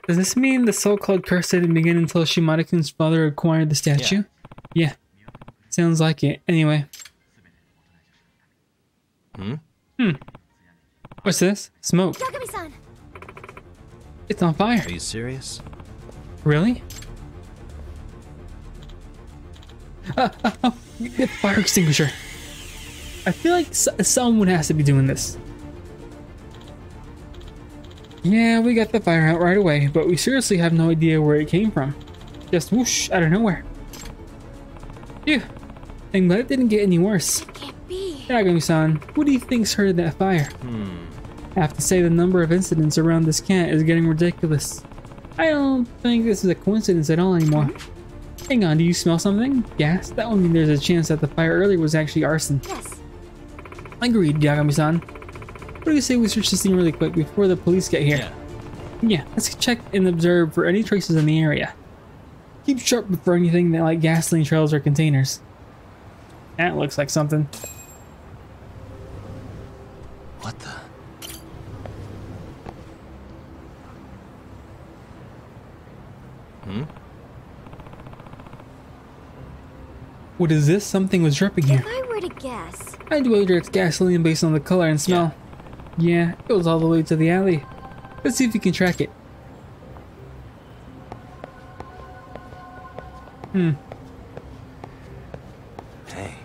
A: Does this mean the so-called curse didn't begin until Shimada-kun's father acquired the statue? Yeah. Sounds like it. Anyway. What's this? Smoke.
B: Yagami-san.
A: It's on fire.
C: Are you serious?
A: Really? Oh, get the fire extinguisher. I feel like someone has to be doing this. Yeah, we got the fire out right away, but we seriously have no idea where it came from. Just whoosh out of nowhere. Phew. I'm glad it didn't get any worse.
B: It can't be.
A: Yagami-san, what do you think started that fire? I have to say the number of incidents around this camp is getting ridiculous. I don't think this is a coincidence at all anymore. Hang on, do you smell something? Gas? That would mean there's a chance that the fire earlier was actually arson.
B: Yes.
A: Agreed, Yagami-san. What do you say we search this thing really quick before the police get here? Yeah, let's check and observe for any traces in the area. Keep sharp for anything that like gasoline trails or containers. That looks like something.
C: What the?
A: What is this? Something was dripping here.
B: If I were to guess,
A: I'd wager it's gasoline based on the color and smell. Yeah, it goes all the way to the alley. Let's see if we can track it.
C: Hey.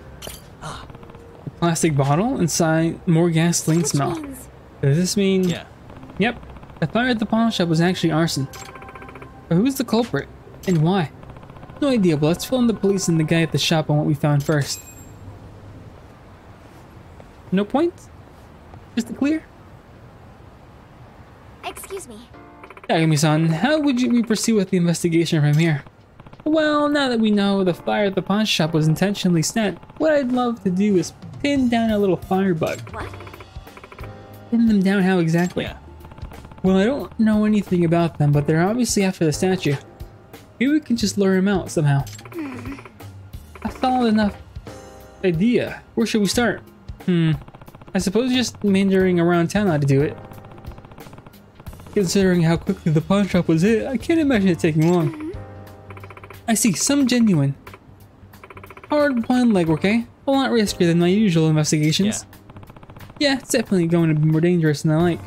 A: A plastic bottle inside more gasoline
B: which
A: smell.
B: means
A: Does this mean...
C: Yeah.
A: Yep, the fire at the pawn shop was actually arson. But who's the culprit? And why? No idea, but let's phone the police and the guy at the shop on what we found first. No points? Just to clear?
B: excuse me.
A: Yagami-san, how would we proceed with the investigation from here? Well, now that we know the fire at the pawn shop was intentionally set, what I'd love to do is pin down a little firebug.
B: What?
A: Pin them down how exactly?
C: Yeah.
A: Well, I don't know anything about them, but they're obviously after the statue. Maybe we can just lure him out somehow. I found enough idea. Where should we start? I suppose just meandering around town ought to do it. Considering how quickly the pawn shop was hit, I can't imagine it taking long. I see, some genuine. Hard-boiled legwork, eh? A lot riskier than my usual investigations. Yeah, it's definitely going to be more dangerous than I like.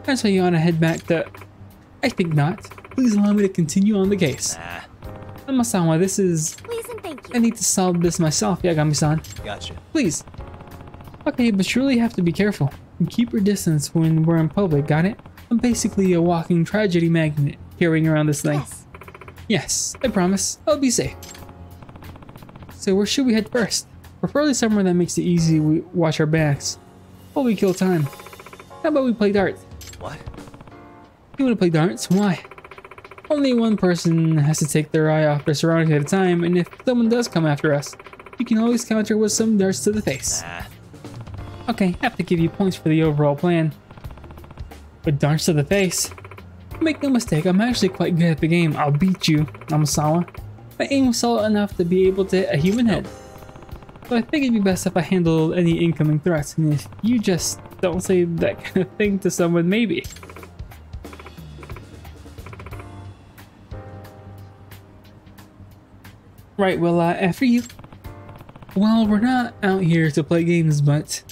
A: That's why you ought to head back to... I think not. Please allow me to continue on the case.
C: Nah.
A: Amasawa, this is...
B: Please and thank
A: I
B: you.
A: need to solve this myself, Yagami-san.
C: Gotcha.
A: Please. Okay, but surely you have to be careful. And keep your distance when we're in public, got it? I'm basically a walking tragedy magnet carrying around this thing.
B: Yes.
A: Yes, I promise. I'll be safe. So where should we head first? Preferably somewhere that makes it easy we watch our backs. While we kill time. How about we play darts?
C: What?
A: You want to play darts? Why? Only one person has to take their eye off their surroundings at a time, and if someone does come after us, you can always counter with some darts to the face.
C: Nah.
A: Okay, have to give you points for the overall plan. But darts to the face? Make no mistake, I'm actually quite good at the game. I'll beat you, Amasawa. My aim was solid enough to be able to hit a human head. But I think it'd be best if I handled any incoming threats, and if you just don't say that kind of thing to someone, maybe. Right, well, after you. Well, we're not out here to play games, but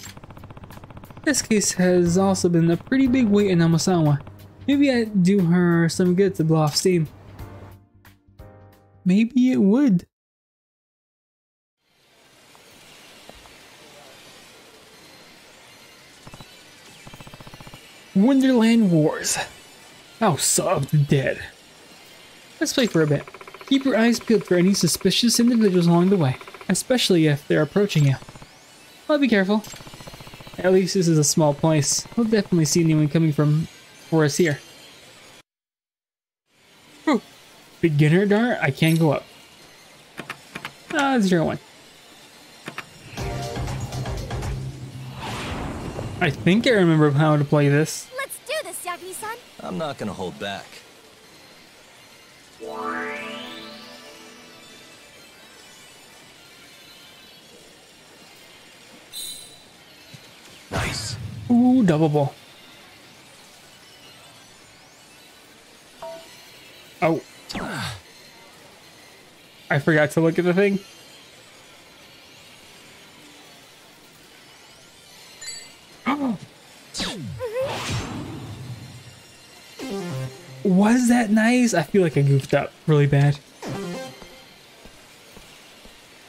A: this case has also been a pretty big weight in Amasawa. Maybe I'd do her some good to blow off steam. Maybe it would. Wonderland Wars. House of the Dead. Let's play for a bit. Keep your eyes peeled for any suspicious individuals along the way, especially if they're approaching you. I'll be careful. At least this is a small place. We'll definitely see anyone coming for us here. Whew. Beginner dart, I can't go up. 0-1. I think I remember how to play this.
B: Let's do this, Yagami-san.
C: I'm not gonna hold back. Nice.
A: Ooh, double ball. Oh. I forgot to look at the thing. Was that nice? I feel like I goofed up really bad.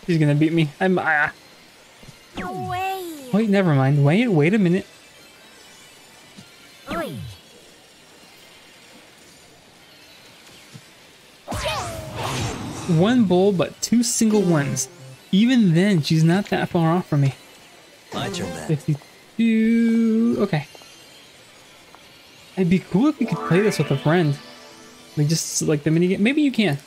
A: She's gonna beat me. I'm.
B: No way.
A: Wait, never mind. Wait a minute.
B: Oi.
A: One bull, but 2 single ones. Even then, she's not that far off from me.
C: My turn then.
A: 52. Okay. It'd be cool if we could play this with a friend. Like just like the minigame. Maybe you can.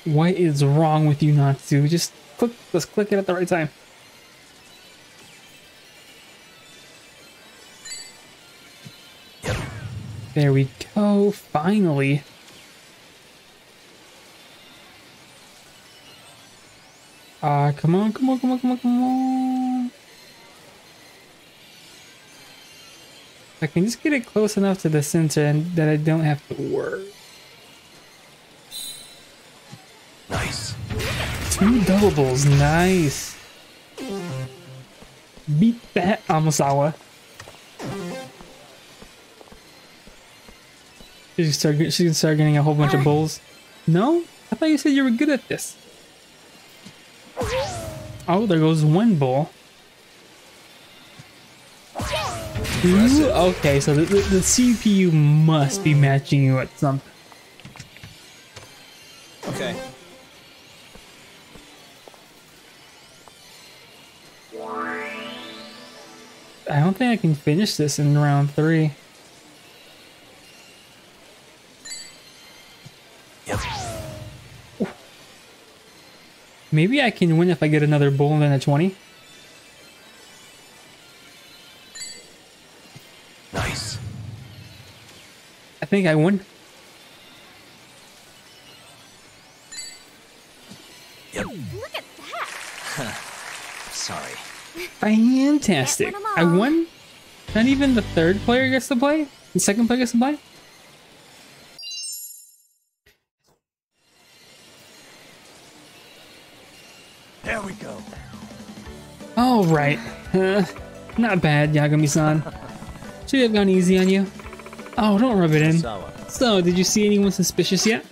A: What is wrong with you, Natsu? Just click. Let's click it at the right time. There we go. Finally. Come on. I can just get it close enough to the center and that I don't have to worry.
C: Nice.
A: 2 doubles, nice. Beat that, Amasawa. She's gonna start getting a whole bunch of bulls. No? I thought you said you were good at this. Oh, there goes 1 bull. 2? Okay, so the CPU must be matching you at something.
C: Okay.
A: I don't think I can finish this in round 3.
C: Yep.
A: Maybe I can win if I get another bull and then a 20.
C: Nice.
A: I think I won.
C: Yep.
B: Look at that.
C: Sorry.
A: Fantastic. I won? Not even the 3rd player gets to play? The 2nd player gets to play?
C: There we go.
A: Alright. Not bad, Yagami-san. Should have gone easy on you. Oh, don't rub it in.
C: Sawa.
A: So, did you see anyone suspicious yet?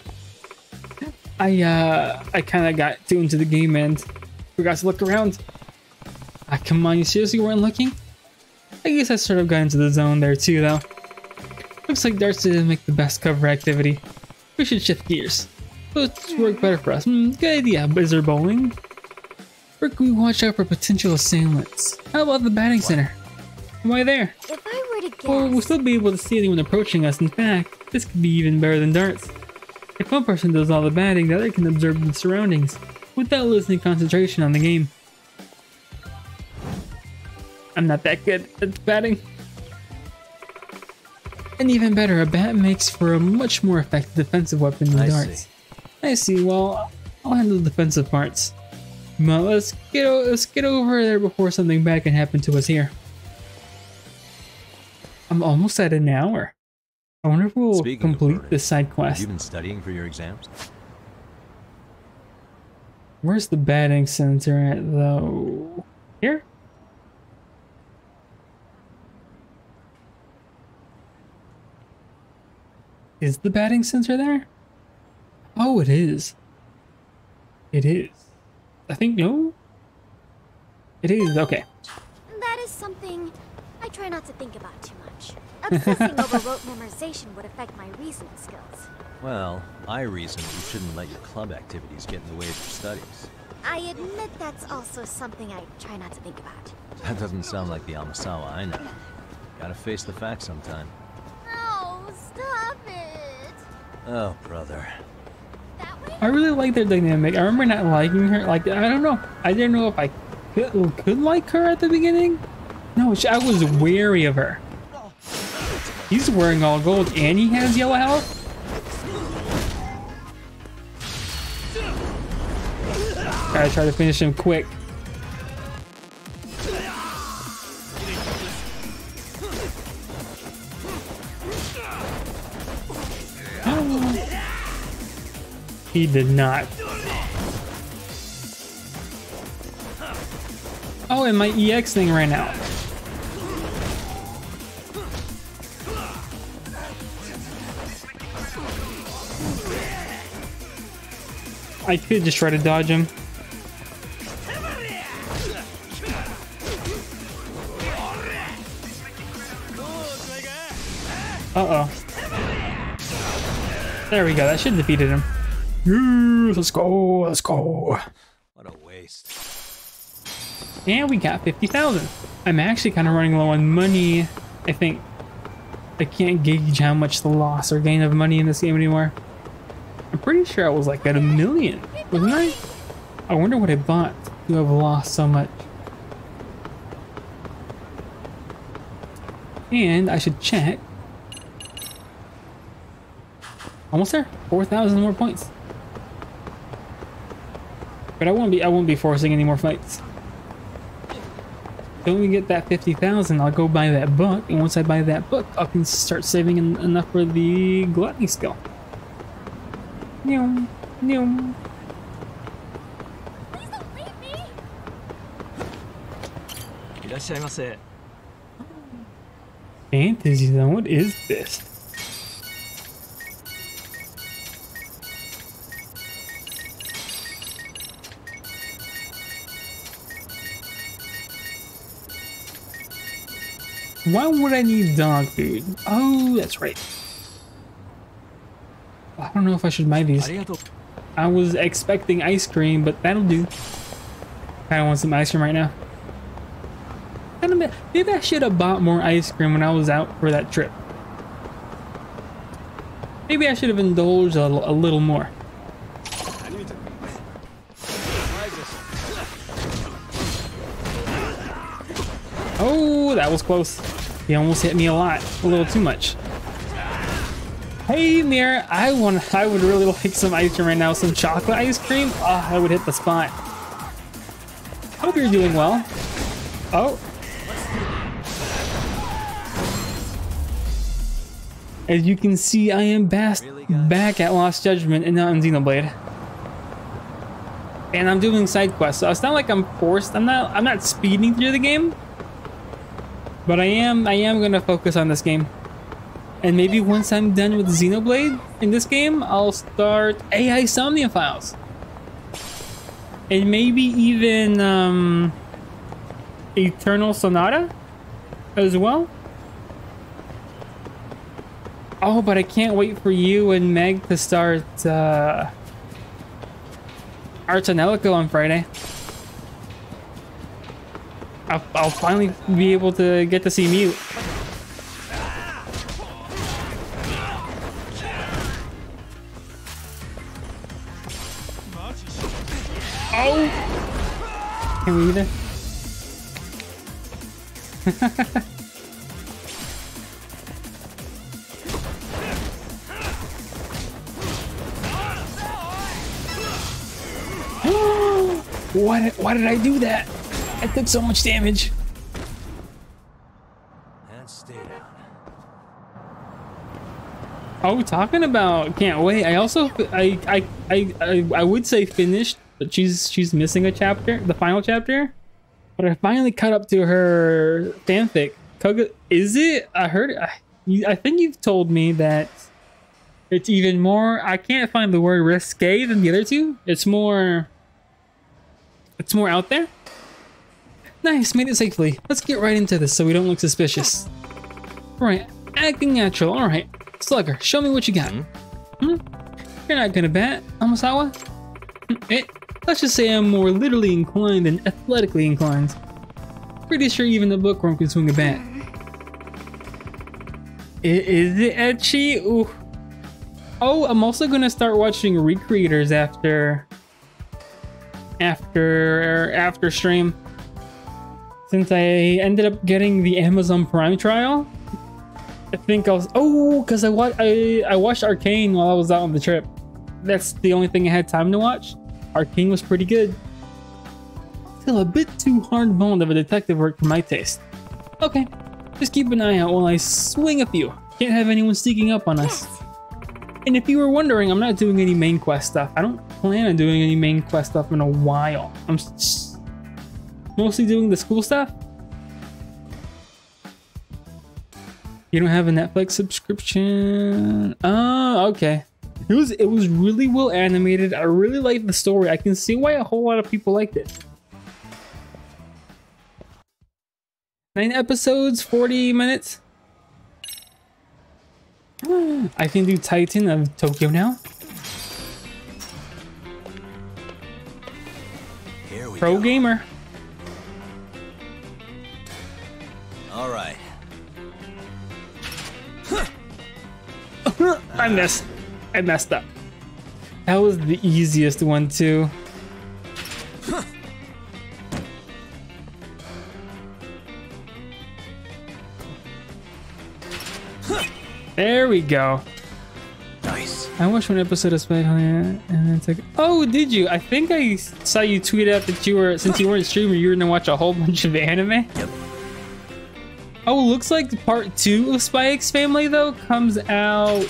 A: I kind of got too into the game and forgot to look around. Come on, you seriously weren't looking? I guess I sort of got into the zone there too, though. Looks like darts didn't make the best cover activity. We should shift gears. Let's work better for us. Good idea. But is there bowling? Where can we watch out for potential assailants? How about the batting center? Why there?
B: If I were to guess...
A: Or we'll still be able to see anyone approaching us. In fact, this could be even better than darts. If one person does all the batting, the other can observe the surroundings without losing concentration on the game. I'm not that good at batting. And even better, a bat makes for a much more effective defensive weapon than darts. I see. Well, I'll handle the defensive parts. Well, let's get over there before something bad can happen to us here. I'm almost at an hour. I wonder if we'll complete this side quest.
C: Have you been studying for your exams?
A: Where's the batting center at, though? Here? Is the batting center there? Oh, it is. It is. I think, no? It is, okay.
B: That is something I try not to think about too much. Obsessing over rote memorization would affect my reasoning skills.
C: Well, I reason you shouldn't let your club activities get in the way of your studies.
B: I admit that's also something I try not to think about.
C: That doesn't sound like the Amasawa I know. Gotta face the facts sometime.
B: Oh, stop it!
C: Oh, brother.
A: I really like their dynamic. I remember not liking her. Like, I don't know. I didn't know if I could like her at the beginning. No, I was wary of her. He's wearing all gold and he has yellow health. Gotta try to finish him quick. He did not. Oh, and my EX thing ran out. I could just try to dodge him. Uh-oh. There we go. That should have defeated him. Let's go. Let's go.
C: What a waste.
A: And we got 50,000. I'm actually kind of running low on money. I think I can't gauge how much the loss or gain of money in this game anymore. I'm pretty sure I was like at 1 million, wasn't I? I wonder what I bought to have lost so much. And I should check. Almost there. 4,000 more points. But I won't be forcing any more fights. Don't we get that 50,000, I'll go buy that book, and once I buy that book, I can start saving enough for the gluttony skill. Please
B: don't leave me.
A: Fantasy Zone, what is this? Why would I need dog food? Oh, that's right. I don't know if I should buy these. I was expecting ice cream, but that'll do. I want some ice cream right now. Maybe I should have bought more ice cream when I was out for that trip. Maybe I should have indulged a little more. Oh, that was close. He almost hit me a little too much. Hey, Mir, I would really like some ice cream right now. Some chocolate ice cream. Oh, I would hit the spot. Hope you're doing well. Oh. As you can see, I am back at Lost Judgment and not in Xenoblade. And I'm doing side quests, so it's not like I'm forced. I'm not speeding through the game. But I am gonna focus on this game. And maybe once I'm done with Xenoblade in this game, I'll start AI Somnia Files. And maybe even Eternal Sonata as well. Oh, but I can't wait for you and Meg to start Arts and Elko on Friday. I'll finally be able to get to see Mute. Oh! Can we either? Why did I do that? I took so much damage.
C: And stay down.
A: Oh, talking about can't wait. I also I would say finished, but she's missing a chapter, the final chapter. But I finally caught up to her fanfic. Koga, is it? I heard it. I think you've told me that it's even more. I can't find the word risque than the other two. It's more out there. Nice, made it safely. Let's get right into this so we don't look suspicious. Right, acting natural. All right, Slugger, show me what you got. You're not gonna bat, Amasawa. Let's just say I'm more literally inclined than athletically inclined. Pretty sure even the bookworm can swing a bat. Is it ecchi? Ooh. Oh, I'm also gonna start watching Recreators after stream. Since I ended up getting the Amazon Prime trial, I think I was because I watched Arcane while I was out on the trip. That's the only thing I had time to watch. Arcane was pretty good. Still a bit too hard-boned of a detective work for my taste. Okay, just keep an eye out while I swing a few. Can't have anyone sneaking up on us. And if you were wondering, I'm not doing any main quest stuff. I don't plan on doing any main quest stuff in a while. I'm mostly doing the school stuff. You don't have a Netflix subscription? Oh, okay. It was really well animated. I really liked the story. I can see why a whole lot of people liked it. 9 episodes, 40 minutes. I can do Titan of Tokyo now.
C: Here we
A: Pro
C: go.
A: gamer.
C: All right.
A: I messed up. That was the easiest one too. There we go.
C: Nice.
A: I watched one episode of Spy Hunter and then it's like, oh, did you? I think I saw you tweet out that you were, since you weren't streaming, you were gonna watch a whole bunch of anime.
C: Yep.
A: Oh, looks like part 2 of Spy X Family though comes out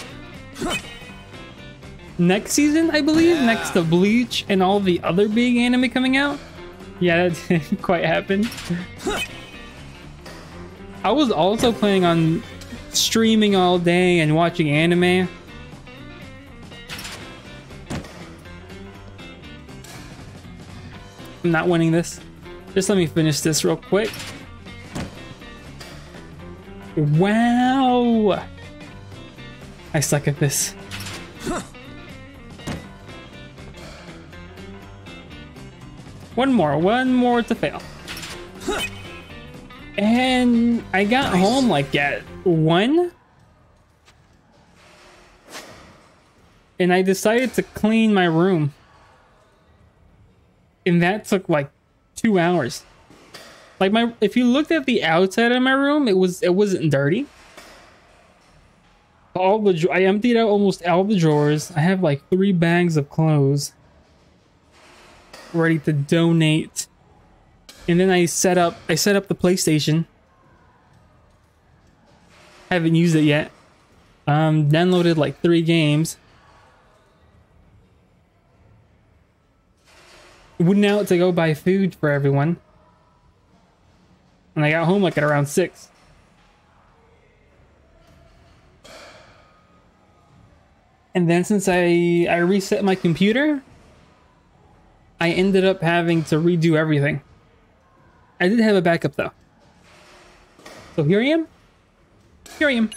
A: next season, I believe, next to Bleach and all the other big anime coming out. Yeah, that didn't quite happen. I was also planning on streaming all day and watching anime. I'm not winning this. Just let me finish this real quick. Wow! I suck at this. One more to fail. And I got home like at 1. And I decided to clean my room. And that took like 2 hours. Like if you looked at the outside of my room, it wasn't dirty. I emptied out almost all the drawers. I have like 3 bags of clothes ready to donate. And then I set up the PlayStation. Haven't used it yet. Downloaded like 3 games. Went out to go buy food for everyone. And I got home like at around 6. And then since I reset my computer, I ended up having to redo everything. I did have a backup though. So here I am. Here I am.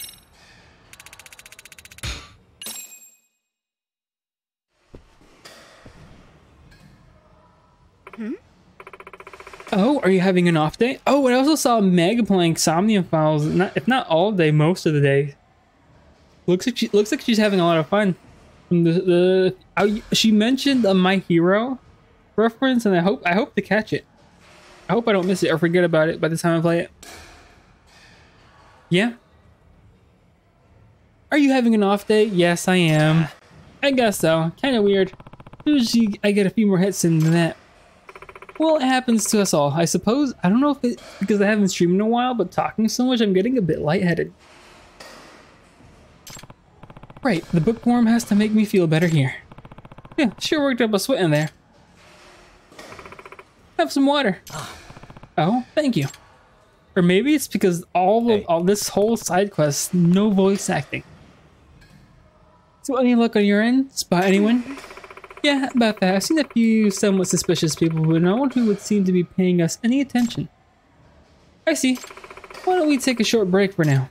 A: Oh, are you having an off day? Oh, and I also saw Meg playing Somnium Files, if not all day, most of the day. Looks like she's having a lot of fun. She mentioned a My Hero reference, and I hope to catch it. I hope I don't miss it or forget about it by the time I play it. Yeah. Are you having an off day? Yes, I am. I guess so. Kind of weird. Usually I get a few more hits than that. Well, it happens to us all, I suppose. I don't know if it's because I haven't streamed in a while, but talking so much, I'm getting a bit lightheaded. Right, the bookworm has to make me feel better here. Yeah, sure worked up a sweat in there. Have some water. Oh, thank you. Or maybe it's because all this whole side quest, no voice acting. So any luck on your end? Spot anyone? Yeah, about that. I've seen a few somewhat suspicious people, but no one who would seem to be paying us any attention. I see. Why don't we take a short break for now?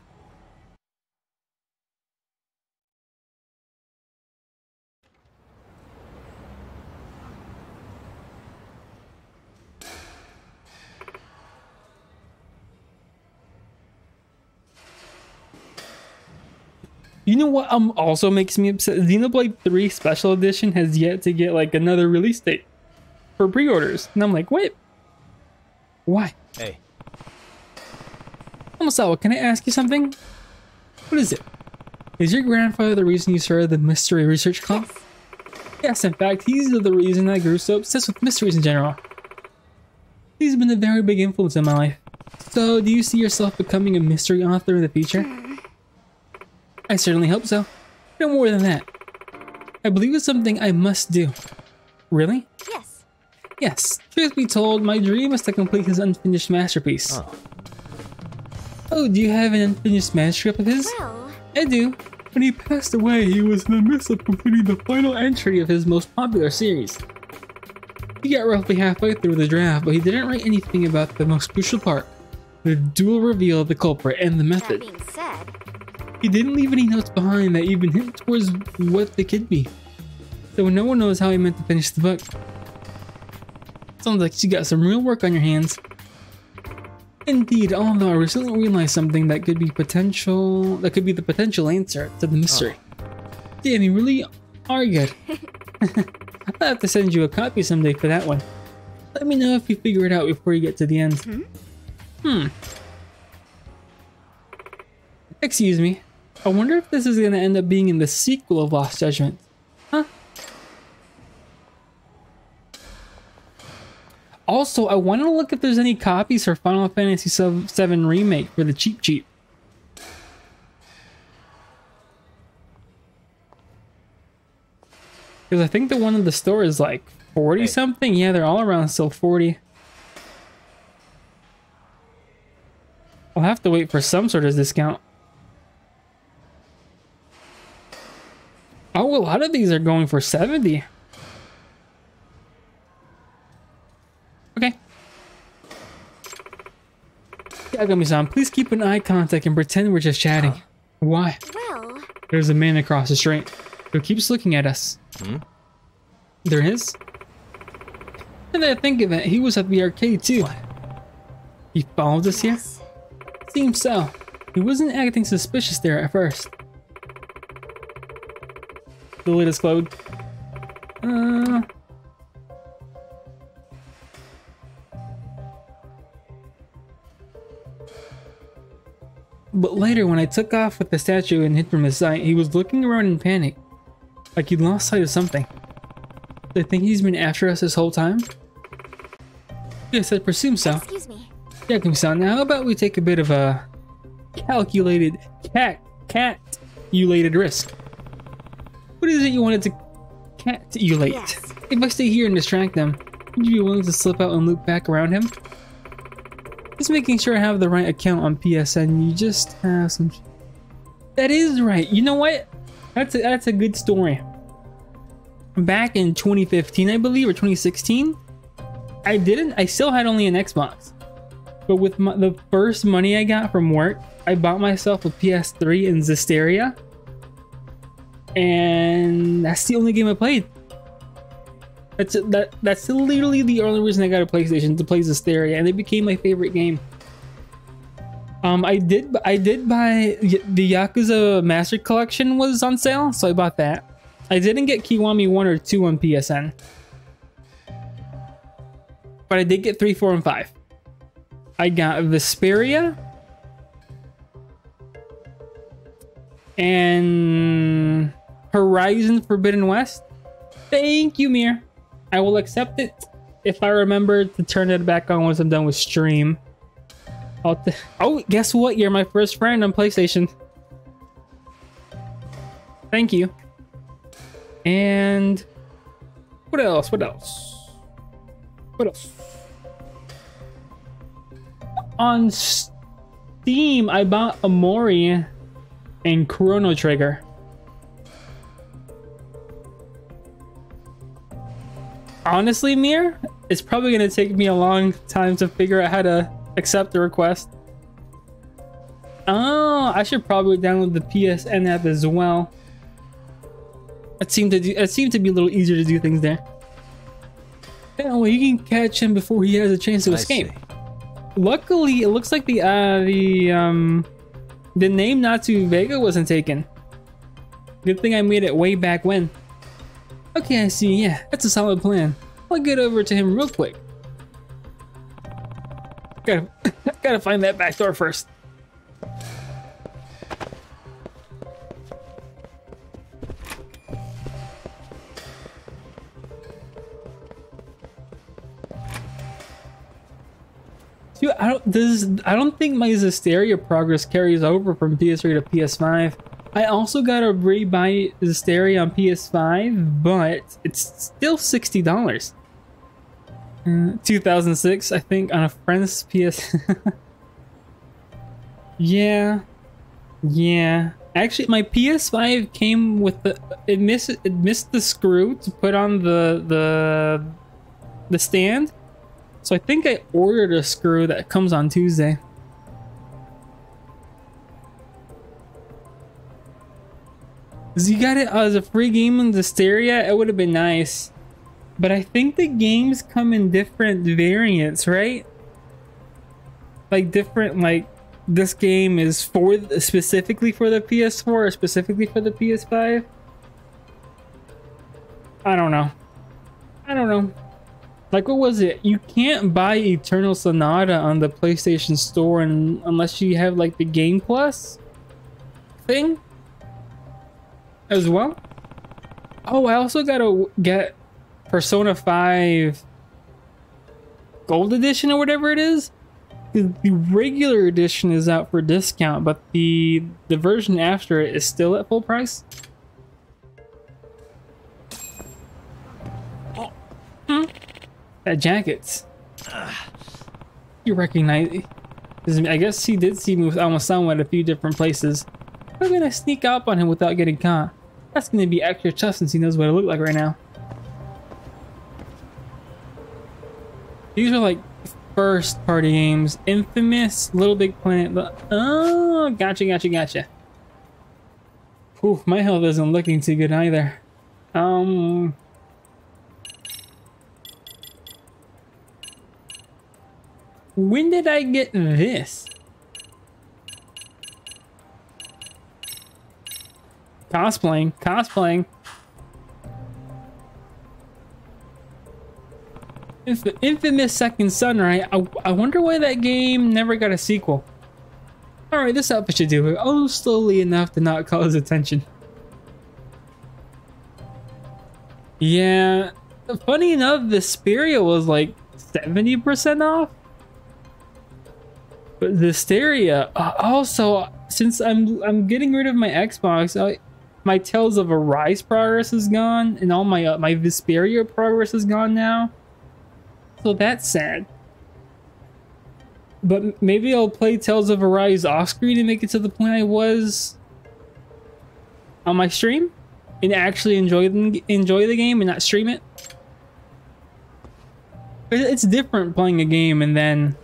A: You know what also makes me upset? Xenoblade 3 Special Edition has yet to get like another release date for pre-orders. And I'm like, wait. Why?
C: Hey.
A: Omosawa, can I ask you something? What is it? Is your grandfather the reason you started the Mystery Research Club? Yes, in fact, he's the reason I grew so obsessed with mysteries in general. He's been a very big influence in my life. So, do you see yourself becoming a mystery author in the future? I certainly hope so. No more than that. I believe it's something I must do. Really?
B: Yes.
A: Yes. Truth be told, my dream is to complete his unfinished masterpiece.
C: Oh,
A: Oh, do you have an unfinished manuscript of his?
B: Well,
A: I do. When he passed away, he was in the midst of completing the final entry of his most popular series. He got roughly halfway through the draft, but he didn't write anything about the most crucial part, the dual reveal of the culprit and the
B: that
A: method.
B: being said,
A: He didn't leave any notes behind that even hint towards what they could be. So no one knows how he meant to finish the book. Sounds like you got some real work on your hands. Indeed, although I recently realized something that could be the potential answer to the mystery. Damn, you really are good. I'll have to send you a copy someday for that one. Let me know if you figure it out before you get to the end. Excuse me. I wonder if this is going to end up being in the sequel of Lost Judgment. Huh? Also, I want to look if there's any copies for Final Fantasy VII Remake for the cheap. Because I think the one in the store is like 40 something. Yeah, they're all around still 40. I'll have to wait for some sort of discount. Oh, a lot of these are going for 70. Okay. Yagami-san, please keep an eye contact and pretend we're just chatting. Why?
B: well,
A: There's a man across the street who keeps looking at us. There is? And I think of it, he was at the arcade too. He followed us here?
B: yes.
A: Seems so. He wasn't acting suspicious there at first. The lid is closed. But later, when I took off with the statue and hid from his sight, he was looking around in panic, like he'd lost sight of something. Do I think he's been after us this whole time? Yes, I presume so.
B: Excuse me.
A: Yagami-san, now how about we take a bit of a calculated cat-ulated risk? What is it you wanted to cat-ulate?
B: Yes.
A: If I stay here and distract them, would you be willing to slip out and loop back around him? Just making sure I have the right account on PSN. You just have some. That is right. You know what? That's a good story. Back in 2015, I believe, or 2016, I still had only an Xbox. But with the first money I got from work, I bought myself a PS3 and Zestiria. And that's the only game I played. That's literally the only reason I got a PlayStation, to play Zestiria, and it became my favorite game. I did buy the Yakuza Master Collection was on sale, so I bought that. I didn't get Kiwami 1 or 2 on PSN. But I did get 3, 4, and 5. I got Vesperia and Horizon Forbidden West. Thank you, Mir. I will accept it if I remember to turn it back on once I'm done with stream. Oh, guess what? You're my first friend on PlayStation. Thank you. And what else? What else? What else? On Steam, I bought Amori and Chrono Trigger. Honestly, Mir, it's probably going to take me a long time to figure out how to accept the request. Oh, I should probably download the PSN app as well. It seemed to be a little easier to do things there. That way you can catch him before he has a chance to escape. Luckily, it looks like the name Natsu Vega wasn't taken. Good thing I made it way back when. Okay, I see. Yeah, that's a solid plan. I'll get over to him real quick. Gotta find that back door first. Dude, I don't think my Zestiria progress carries over from PS3 to PS5. I also got a rebuy Zestiria on PS5, but it's still $60. 2006, I think, on a friend's PS. Yeah. Actually, my PS5 came with it missed the screw to put on the stand. So I think I ordered a screw that comes on Tuesday. Cause you got it as a free game in Zestiria, it would have been nice. But I think the games come in different variants, right? Like different, like this game is specifically for the PS4 or specifically for the PS5. I don't know. Like, what was it? You can't buy Eternal Sonata on the PlayStation Store unless you have like the Game Plus thing as well. Oh, I also gotta get Persona 5 Gold Edition or whatever it is. The regular edition is out for discount, but the version after it is still at full price. That jacket. You recognize? I guess he did see me with Amasawa at a few different places. I'm gonna sneak up on him without getting caught. That's gonna be extra tough since he knows what I look like right now. These are like first party games. Infamous, Little Big Planet. Oh, gotcha. Oof, my health isn't looking too good either. When did I get this? Cosplaying. Infamous Second Son, right? I wonder why that game never got a sequel. Alright, this outfit should do it. Oh, slowly enough to not cause attention. Yeah, funny enough, the Vesperia was like 70% off. But the Zestiria, also, since I'm getting rid of my Xbox, my Tales of Arise progress is gone, and all my Vesperia progress is gone now. So that's sad. But maybe I'll play Tales of Arise off screen and make it to the point I was on my stream, and actually enjoy the game and not stream it. It's different playing a game and then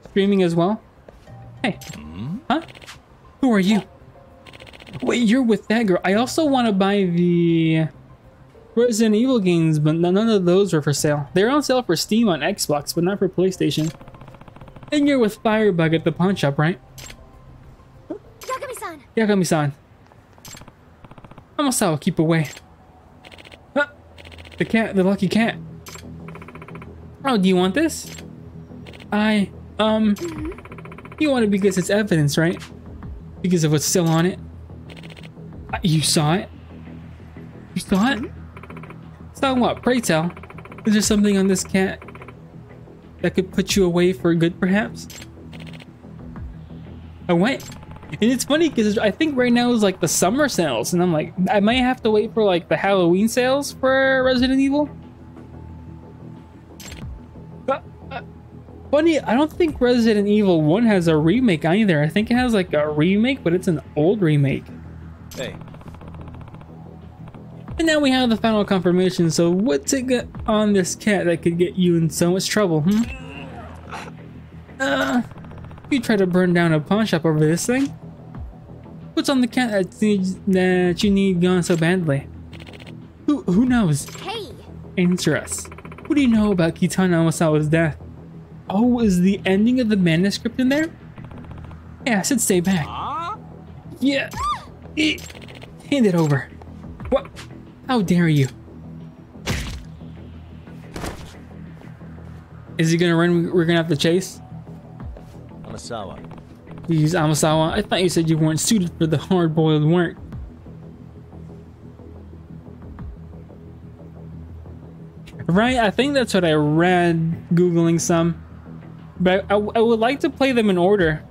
A: streaming as well. Hey, huh? Who are you? Wait, you're with that girl. I also want to buy the Resident Evil games, but none of those are for sale. They're on sale for Steam on Xbox, but not for PlayStation. And you're with Firebug at the pawn shop, right?
B: Yagami-san.
A: Yagami-san. Amasawa, keep away. Huh? The cat, the lucky cat. Oh, do you want this? You want it because it's evidence, right? Because of what's still on it. You saw it? You saw it? Saw what? Pray tell. Is there something on this cat that could put you away for good, perhaps? I went. And it's funny because I think right now is like the summer sales, and I'm like, I might have to wait for like the Halloween sales for Resident Evil. Funny, I don't think Resident Evil 1 has a remake either. I think it has like a remake, but it's an old remake.
C: Hey.
A: And now we have the final confirmation, so what's it got on this cat that could get you in so much trouble, you try to burn down a pawn shop over this thing? What's on the cat that you need gone so badly? Who knows?
B: Hey!
A: Answer us. What do you know about Kitana Amasawa's death? Oh, is the ending of the manuscript in there? Yeah, I said stay back. Yeah. Hand it over. What? How dare you? Is he gonna run? We're gonna have to chase?
C: Amasawa.
A: Please, Amasawa. I thought you said you weren't suited for the hard-boiled work. Right? I think that's what I read Googling some. But I would like to play them in order.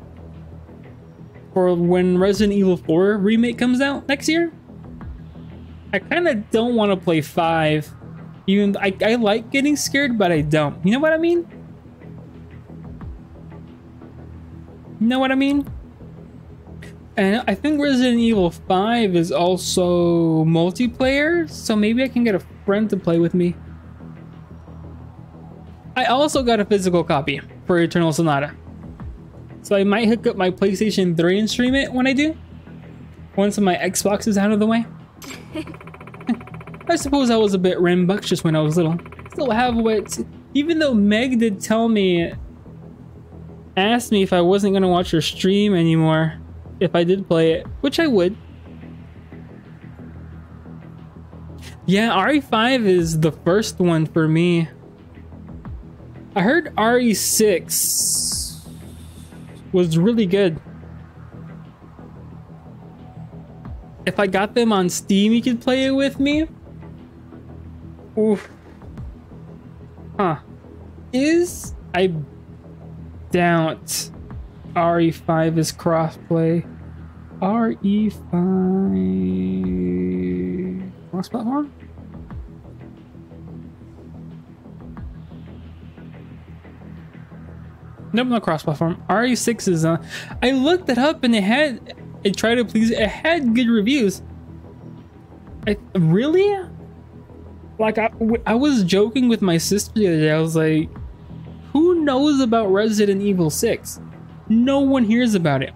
A: for when Resident Evil 4 remake comes out next year. I kind of don't want to play 5. Even I like getting scared, but I don't. You know what I mean? You know what I mean? And I think Resident Evil 5 is also multiplayer, so maybe I can get a friend to play with me. I also got a physical copy for Eternal Sonata. So I might hook up my PlayStation 3 and stream it when I do. Once my Xbox is out of the way. I suppose I was a bit rambunctious when I was little. Still have what... Even though Meg did tell me... Asked me if I wasn't going to watch her stream anymore. If I did play it. Which I would. Yeah, RE5 is the first one for me. I heard RE6 was really good. If I got them on Steam, you could play it with me. Oof. Huh. I doubt RE5 is crossplay. RE5 cross-platform? Nope, not cross-platform. RE6 is I looked it up and it had good reviews. Really? Like I was joking with my sister the other day. I was like, who knows about Resident Evil 6? No one hears about it.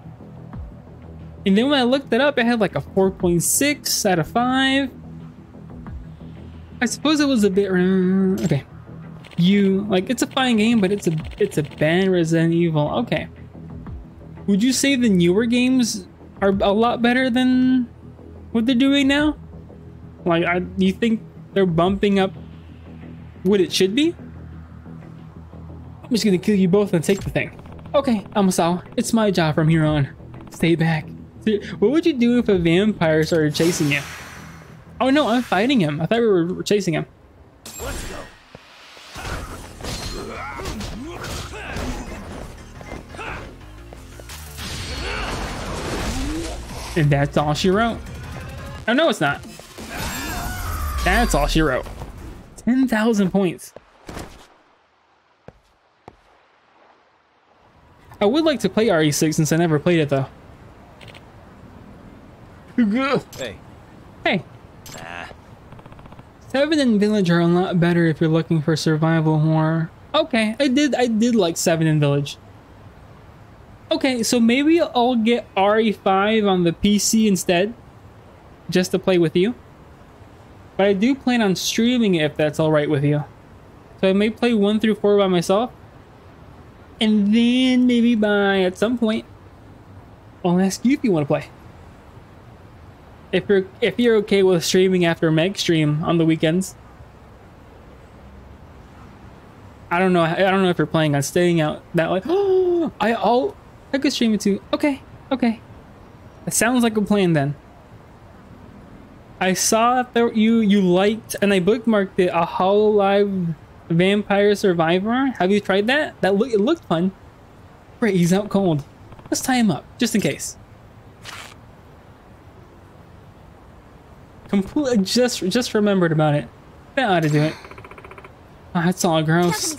A: And then when I looked it up, it had like a 4.6 out of 5. I suppose it was a bit okay. It's a fine game, but it's a bad Resident Evil. Okay. Would you say the newer games are a lot better than what they're doing now? Like, do you think they're bumping up what it should be? I'm just gonna kill you both and take the thing. Okay, Amasawa, it's my job from here on. Stay back. What would you do if a vampire started chasing you? Oh no, I'm fighting him. I thought we were chasing him.
C: Let's go.
A: And that's all she wrote. Oh no, it's not. That's all she wrote. 10,000 points. I would like to play RE6 since I never played it though.
C: Hey.
A: Hey.
C: Nah.
A: 7 and Village are a lot better if you're looking for survival horror. Okay, I did like 7 and Village. Okay, so maybe I'll get RE5 on the PC instead, just to play with you. But I do plan on streaming it if that's alright with you. So I may play 1 through 4 by myself. And then maybe at some point, I'll ask you if you want to play. If you're okay with streaming after Meg stream on the weekends. I don't know if you're planning on staying out that late. Oh, I could stream it too. Okay. That sounds like a plan then. I saw that you liked, and I bookmarked it, a Hololive Vampire Survivor. Have you tried that? It looked fun. Great, he's out cold. Let's tie him up, just in case. Completely just remembered about it. That ought to do it. Oh, that's all gross.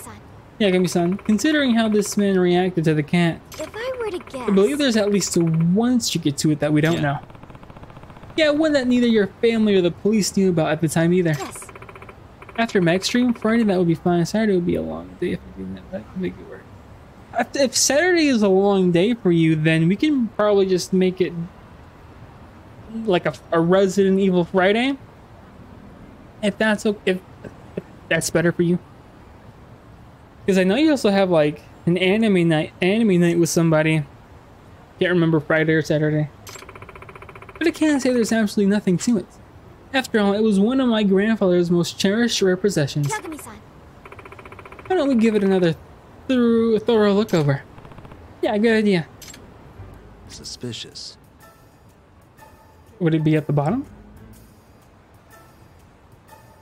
A: Yagami-san, considering how this man reacted to the cat,
B: If I were to guess,
A: I believe there's at least one secret to it that we don't know. Yeah, one that neither your family or the police knew about at the time either.
B: yes.
A: After Max stream, Friday that would be fine. Saturday would be a long day if we do that. That can make it work. If Saturday is a long day for you, then we can probably just make it like a Resident Evil Friday. If that's okay, if that's better for you. Because I know you also have like an anime night with somebody. Can't remember Friday or Saturday. But I can't say there's absolutely nothing to it. After all, it was one of my grandfather's most cherished rare possessions.
B: Yagami-san.
A: Why don't we give it another thorough look over? Yeah, good idea.
C: Suspicious.
A: Would it be at the bottom?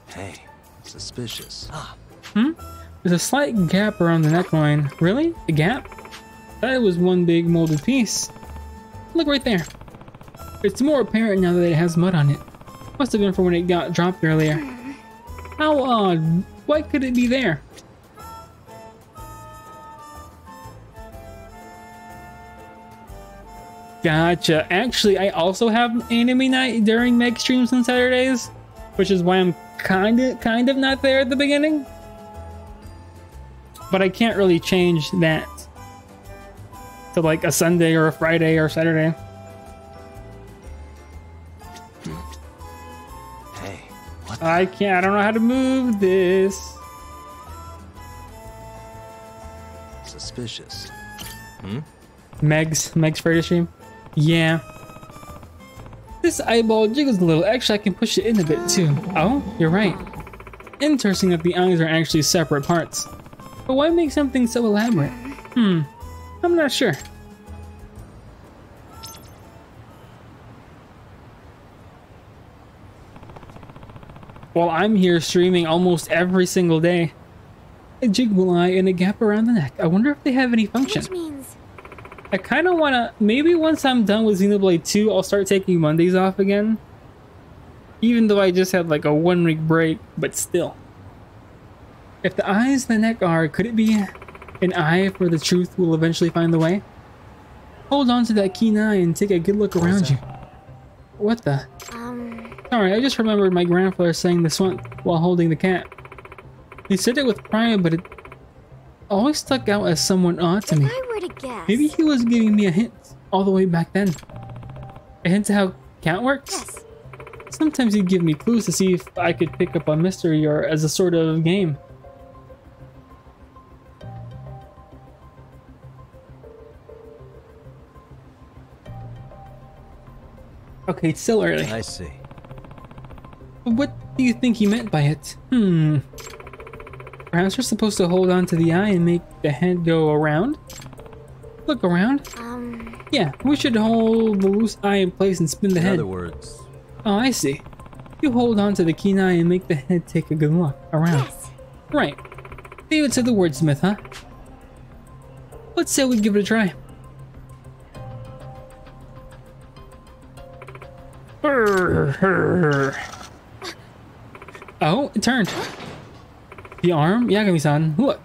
C: Hey, suspicious.
A: There's a slight gap around the neckline. Really? A gap? That was one big molded piece. Look right there. It's more apparent now that it has mud on it. Must have been from when it got dropped earlier. How odd. Why could it be there? Gotcha. Actually, I also have anime night during Meg streams on Saturdays, which is why I'm kind of not there at the beginning. But I can't really change that to like a Sunday or a Friday or Saturday.
C: Hey, what?
A: I can't. I don't know how to move this.
C: Suspicious.
A: Meg's further stream. Yeah. This eyeball jiggles a little. Actually, I can push it in a bit too. Oh, you're right. Interesting that the eyes are actually separate parts. But why make something so elaborate? I'm not sure. Well, I'm here streaming almost every single day. A jiggle eye and a gap around the neck. I wonder if they have any function.
B: Which means
A: I kind of want to... Maybe once I'm done with Xenoblade 2, I'll start taking Mondays off again. Even though I just had like a 1 week break, but still. If the eyes and the neck are, could it be an eye where the truth will eventually find the way? Hold on to that keen eye and take a good look around you. What the? Sorry, I just remembered my grandfather saying this one while holding the cat. He said it with pride, but it always stuck out as someone odd to me.
B: if I were to guess...
A: Maybe he was giving me a hint all the way back then. A hint to how cat works?
B: Yes.
A: Sometimes he'd give me clues to see if I could pick up a mystery or as a sort of game. Okay, it's still early.
C: I see.
A: What do you think he meant by it? Perhaps we're supposed to hold on to the eye and make the head go around? Look around? Yeah, we should hold the loose eye in place and spin the
C: In
A: head.
C: other words,
A: Oh, I see. You hold on to the keen eye and make the head take a good look around.
B: Yes.
A: Right. Leave it to the wordsmith, huh? Let's say we give it a try. Oh, it turned. The arm? Yagami-san, look.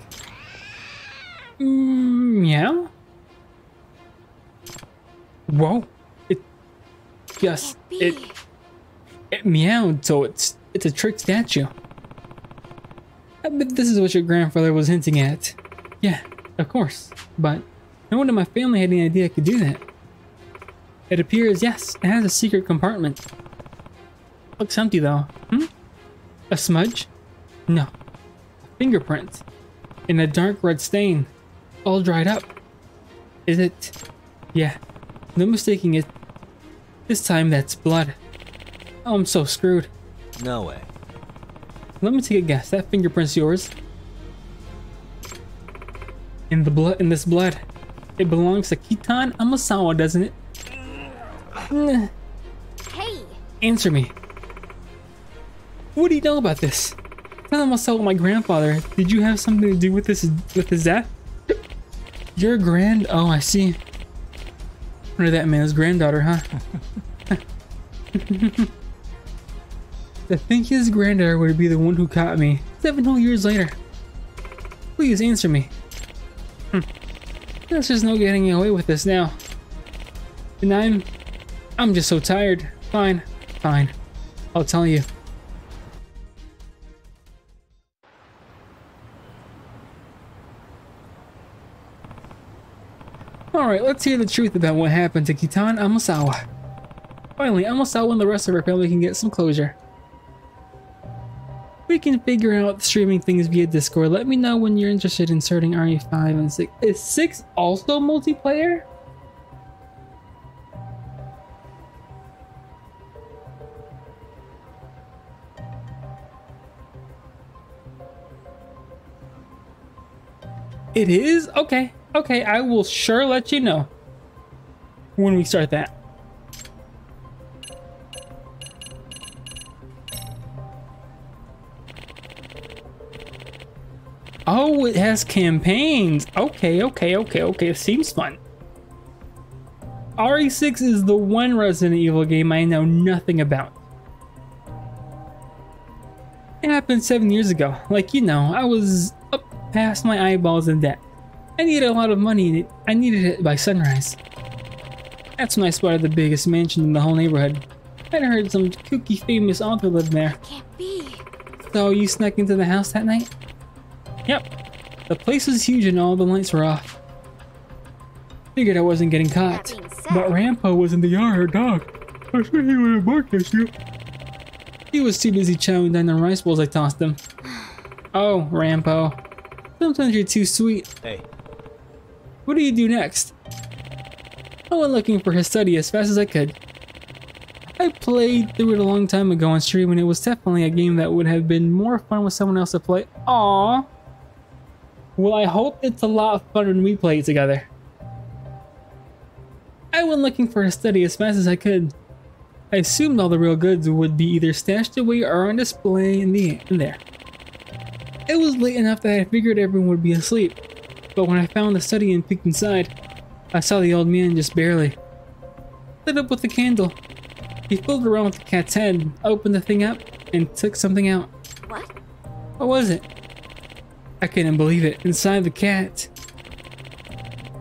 A: Meow? Whoa. It just...
B: Can't be.
A: It meowed, so it's a trick statue. I bet this is what your grandfather was hinting at. Yeah, of course. But no one in my family had any idea I could do that. It appears, yes, it has a secret compartment. Looks empty though. A smudge? No. A fingerprint. And a dark red stain. All dried up. Is it? Yeah. No mistaking it. This time that's blood. Oh, I'm so screwed.
C: no way.
A: Let me take a guess. That fingerprint's yours. In this blood. It belongs to Kitan Amasawa, doesn't it?
B: Hey!
A: Answer me. What do you know about this? Kitan Amasawa, my grandfather. Did you have something to do with this, with his death? Your oh, I see. Or that man's granddaughter, huh? To think his granddaughter would be the one who caught me 7 whole years later. Please answer me. There's just no getting away with this now. And I'm just so tired. Fine. I'll tell you. Alright, let's hear the truth about what happened to Kitan Amasawa. Finally, Amasawa and the rest of her family can get some closure. We can figure out streaming things via Discord. Let me know when you're interested in starting RE5 and 6. Is 6 also multiplayer? It is? Okay, I will sure let you know when we start that. Oh, it has campaigns. Okay. Seems fun. RE6 is the one Resident Evil game I know nothing about. It happened 7 years ago. Like, you know, I was up past my eyeballs in debt. I needed a lot of money and I needed it by sunrise. That's when I spotted the biggest mansion in the whole neighborhood. I'd heard some kooky famous author lived there.
B: Can't be.
A: So you snuck into the house that night? Yep. The place was huge and all the lights were off. Figured I wasn't getting caught.
B: That being said,
A: But Rampo was in the yard, dog. I swear he would have barked at you. He was too busy chowing down the rice bowls I tossed him. Oh, Rampo. Sometimes you're too sweet.
C: Hey,
A: What do you do next? I went looking for his study as fast as I could. I played through it a long time ago on stream and it was definitely a game that would have been more fun with someone else to play. Aww. Well, I hope it's a lot of fun when we play it together. I went looking for his study as fast as I could. I assumed all the real goods would be either stashed away or on display in there. It was late enough that I figured everyone would be asleep, but when I found the study and peeked inside, I saw the old man just barely. Lit up with a candle. He fooled around with the cat's head, opened the thing up, and took something out.
B: what?
A: What was it? I couldn't believe it. Inside the cat,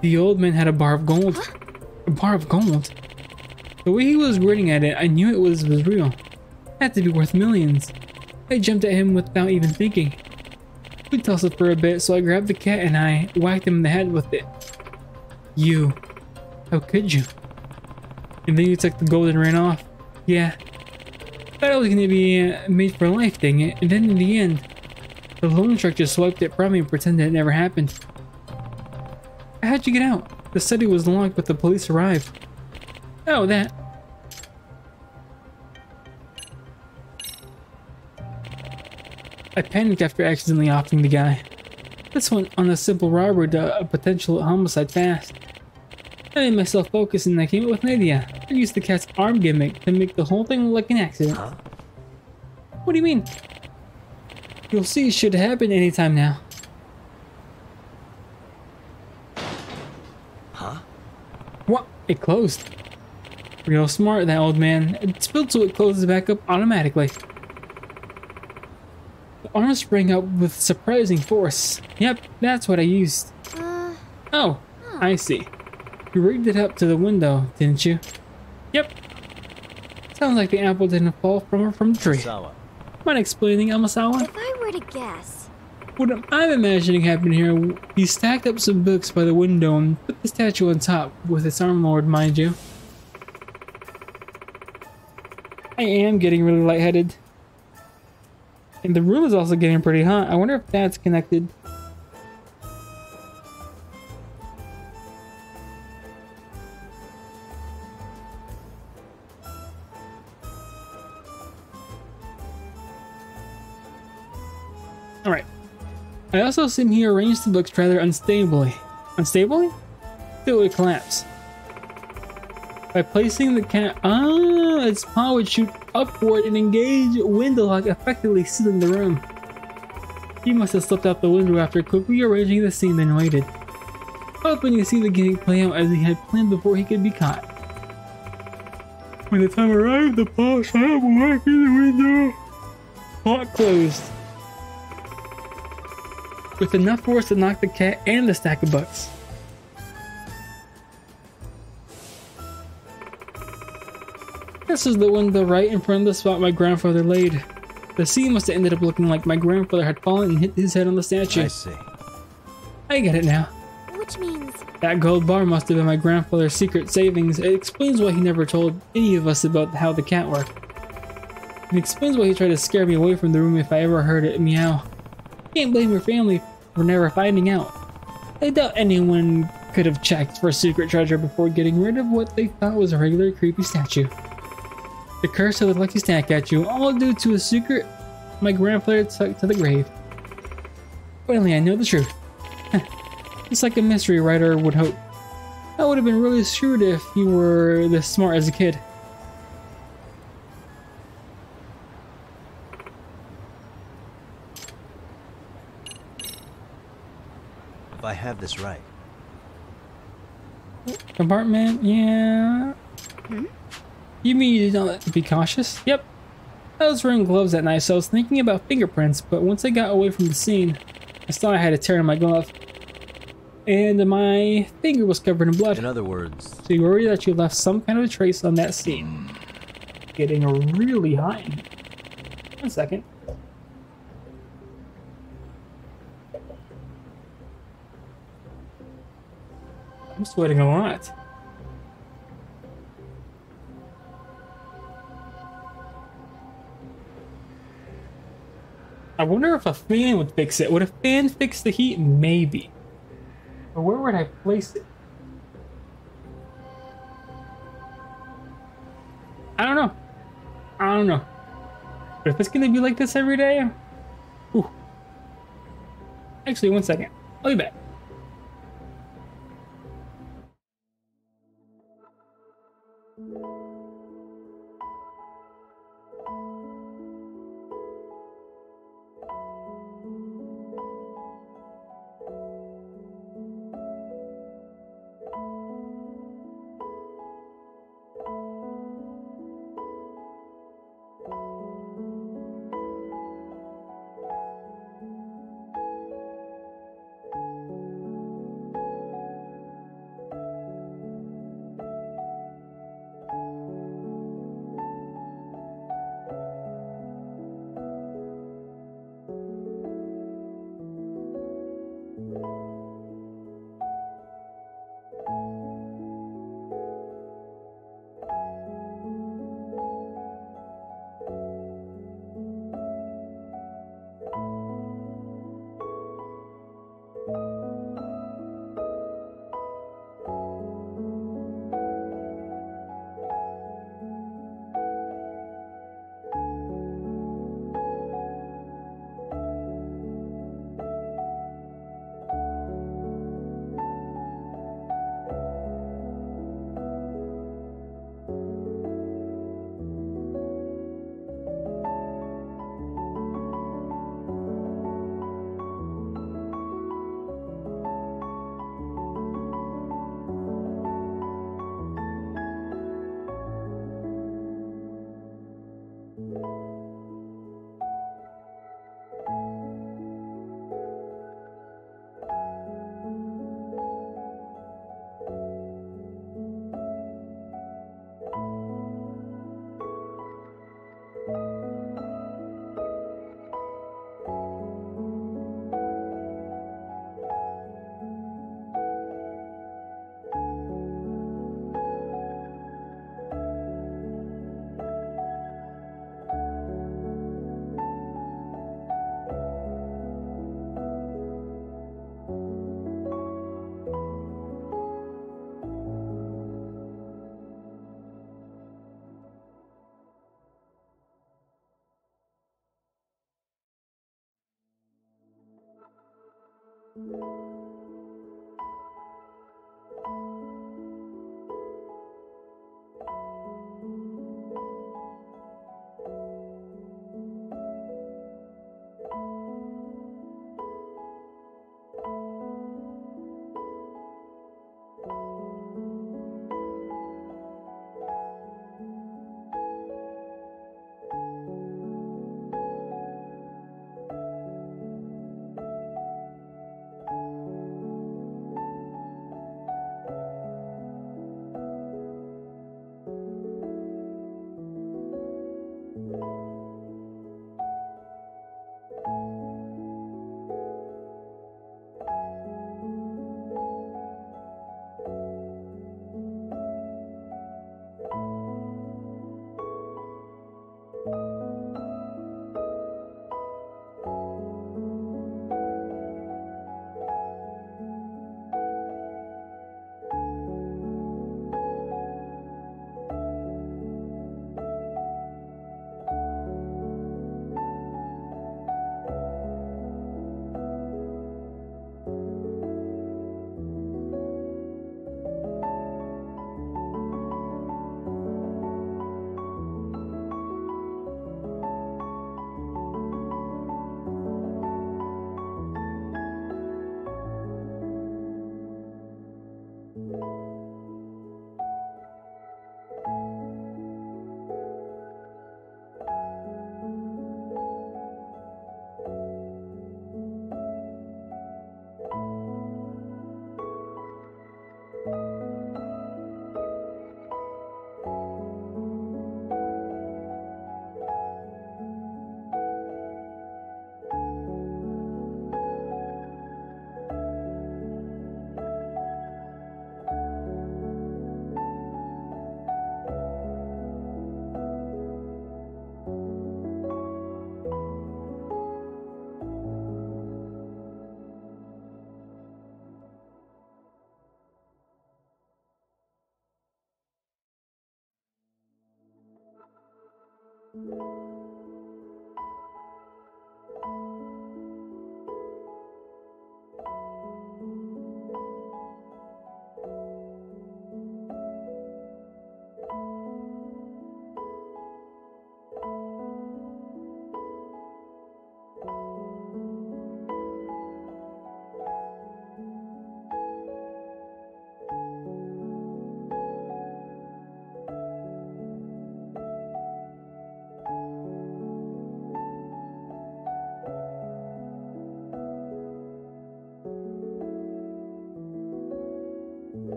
A: the old man had a bar of gold. A bar of gold? The way he was grinning at it, I knew it was real. It had to be worth millions. I jumped at him without even thinking. We tussled for a bit, so I grabbed the cat and I whacked him in the head with it. You. How could you? And then you took the gold and ran off. Yeah. Thought it was gonna be a made for life thing, and then in the end, the loan shark just swiped it from me and pretended it never happened. How'd you get out? The study was locked, but the police arrived. Oh, that. I panicked after accidentally offing the guy. This went on a simple robbery to a potential homicide fast. I made myself focus and I came up with an idea. I used the cat's arm gimmick to make the whole thing look like an accident.
C: huh?
A: What do you mean? You'll see it should happen anytime now.
C: Huh?
A: What? It closed. Real smart, that old man. It's built so it closes back up automatically. The arm sprang up with surprising force. Yep, that's what I used. Oh, I see. You rigged it up to the window, didn't you? Yep. Sounds like the apple didn't fall from the tree.
C: Sawa.
A: Mind explaining, Amasawa?
B: If I were to guess,
A: What I'm imagining happened here, he stacked up some books by the window and put the statue on top with its arm lord, mind you. I am getting really lightheaded. And the room is also getting pretty hot. I wonder if that's connected. Alright. I also seem he arranged the books rather unstably. Unstably? Till it would collapse. By placing the cat, its paw would shoot upward and engage window lock, effectively sealing the room. He must have slipped out the window after quickly arranging the scene, then waited, hoping to see the game play out as he had planned before he could be caught. When the time arrived, the paw shot back in the window. Lock closed. With enough force to knock the cat and the stack of books. This is the window right in front of the spot my grandfather laid. The scene must have ended up looking like my grandfather had fallen and hit his head on the statue.
C: I see.
A: I get it now.
B: which means
A: That gold bar must have been my grandfather's secret savings. It explains why he never told any of us about how the cat worked. It explains why he tried to scare me away from the room if I ever heard it meow. Can't blame your family for never finding out. I doubt anyone could have checked for secret treasure before getting rid of what they thought was a regular creepy statue. The curse of the lucky statue, all due to a secret my grandfather took to the grave. Finally, I know the truth. It's like a mystery writer would hope. I would have been really screwed if you were this smart as a kid.
C: If I have this right,
A: Compartment, yeah.
B: Hmm?
A: You mean you don't be cautious? Yep. I was wearing gloves that night, so I was thinking about fingerprints, but once I got away from the scene, I saw I had to tear in my glove. And my finger was covered in blood.
C: In other words,
A: So you worry that you left some kind of trace on that scene. Getting really hot in here. 1 second. I'm sweating a lot. I wonder if a fan would fix it. Would a fan fix the heat? Maybe. But where would I place it? I don't know. I don't know. But if it's gonna be like this every day, ooh. Actually, 1 second. I'll be back.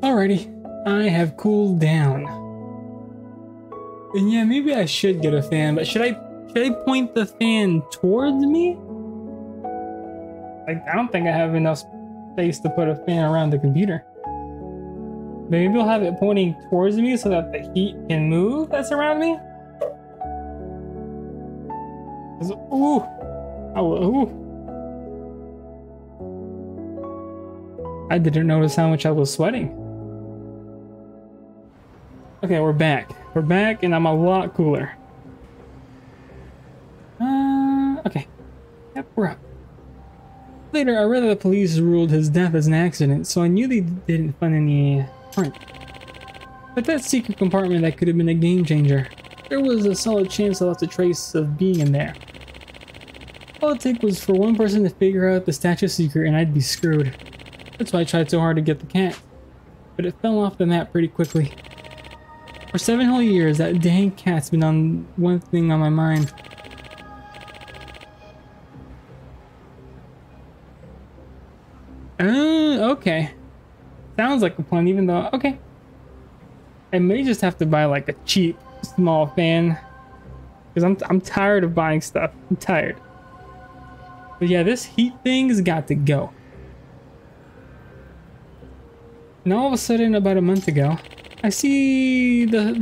A: Alrighty, I have cooled down. And yeah, maybe I should get a fan, but should I point the fan towards me? Like, I don't think I have enough space to put a fan around the computer. Maybe I'll have it pointing towards me so that the heat can move that's around me? Ooh! Oh, ooh! I didn't notice how much I was sweating. Okay, we're back. We're back, and I'm a lot cooler. Okay. Yep, we're up. Later, I read that the police ruled his death as an accident, so I knew they didn't find any print. But that secret compartment, that could have been a game changer. There was a solid chance I left a trace of being in there. All it took was for one person to figure out the statue secret and I'd be screwed. That's why I tried so hard to get the cat. But it fell off the map pretty quickly. For 7 whole years, that dang cat's been on one thing on my mind. Okay. Sounds like a plan, even though, okay. I may just have to buy like a cheap, small fan. Because I'm tired of buying stuff. I'm tired. But yeah, this heat thing's got to go. And all of a sudden, about a month ago, I see the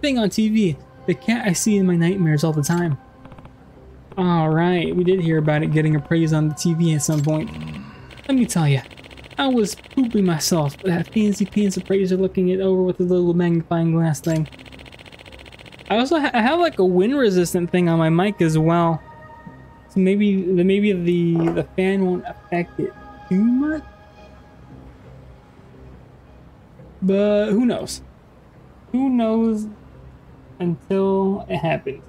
A: thing on TV. The cat I see in my nightmares all the time. Alright, we did hear about it getting appraised on the TV at some point. Let me tell you, I was pooping myself. That fancy pants appraiser looking it over with a little magnifying glass thing. I also have like a wind resistant thing on my mic as well. So maybe the fan won't affect it too much. But who knows? Who knows until it happens.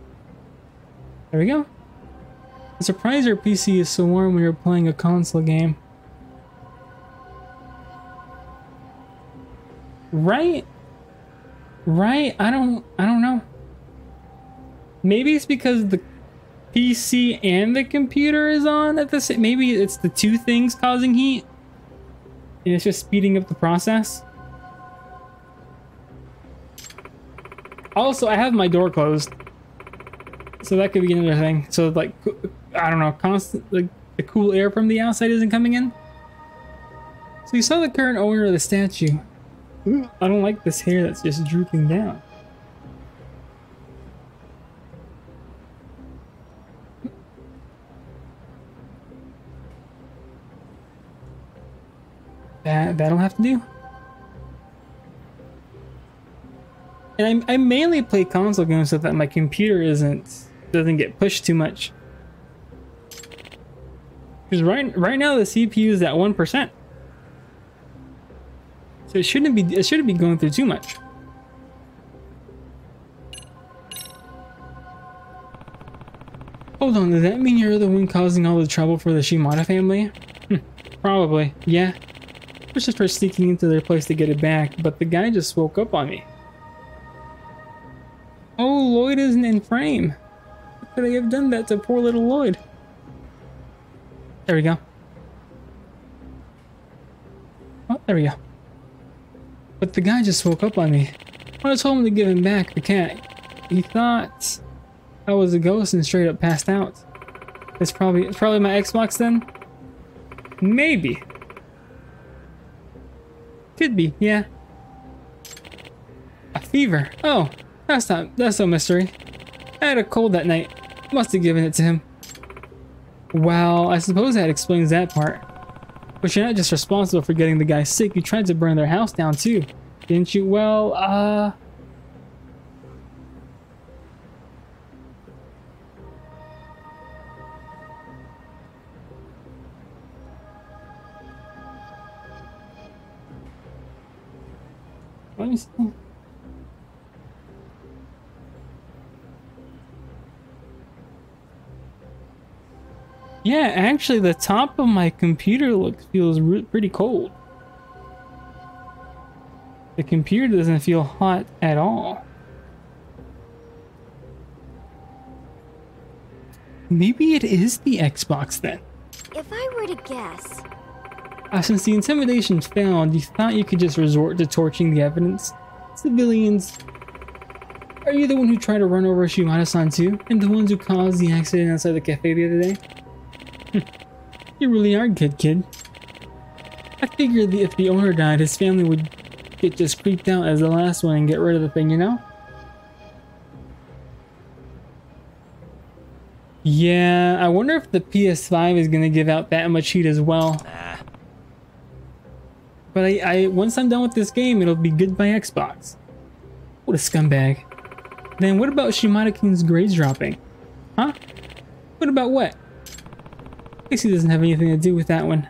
A: There we go. I'm surprised our PC is so warm when you're playing a console game. Right? Right? I don't know. Maybe it's because the PC and the computer is on at the same. Maybe it's the two things causing heat, and it's just speeding up the process. Also, I have my door closed, so that could be another thing. So, like, I don't know, constant, like, the cool air from the outside isn't coming in. So you saw the current owner of the statue. Ooh, I don't like this hair that's just drooping down. That'll have to do. And I mainly play console games so that my computer doesn't get pushed too much. Because right now the CPU is at 1%. So it shouldn't be going through too much. Hold on, does that mean you're the one causing all the trouble for the Shimada family? Probably, yeah. I was just first sneaking into their place to get it back, but the guy just woke up on me. Oh, Lloyd isn't in frame. How could I have done that to poor little Lloyd? There we go. Oh, there we go. But the guy just woke up on me. When I told him to give him back the cat, he thought I was a ghost and straight up passed out. It's probably my Xbox then? Maybe. Could be, yeah. A fever. Oh, that's no mystery. I had a cold that night. Must have given it to him. Well, I suppose that explains that part. But you're not just responsible for getting the guy sick, you tried to burn their house down too, didn't you? Well, let me see. Yeah, actually, the top of my computer feels pretty cold. The computer doesn't feel hot at all. Maybe it is the Xbox then.
B: If I were to guess...
A: Since the intimidation failed, you thought you could just resort to torching the evidence? Civilians. Are you the one who tried to run over Shimada-san too? And the ones who caused the accident outside the cafe the other day? You really are good, kid. I figured if the owner died, his family would get just creeped out as the last one and get rid of the thing, you know? Yeah, I wonder if the PS5 is gonna give out that much heat as well. But once I'm done with this game, it'll be goodbye Xbox. What a scumbag. Then what about Shimada-kun's grades dropping? Huh? What about what? I guess he doesn't have anything to do with that one.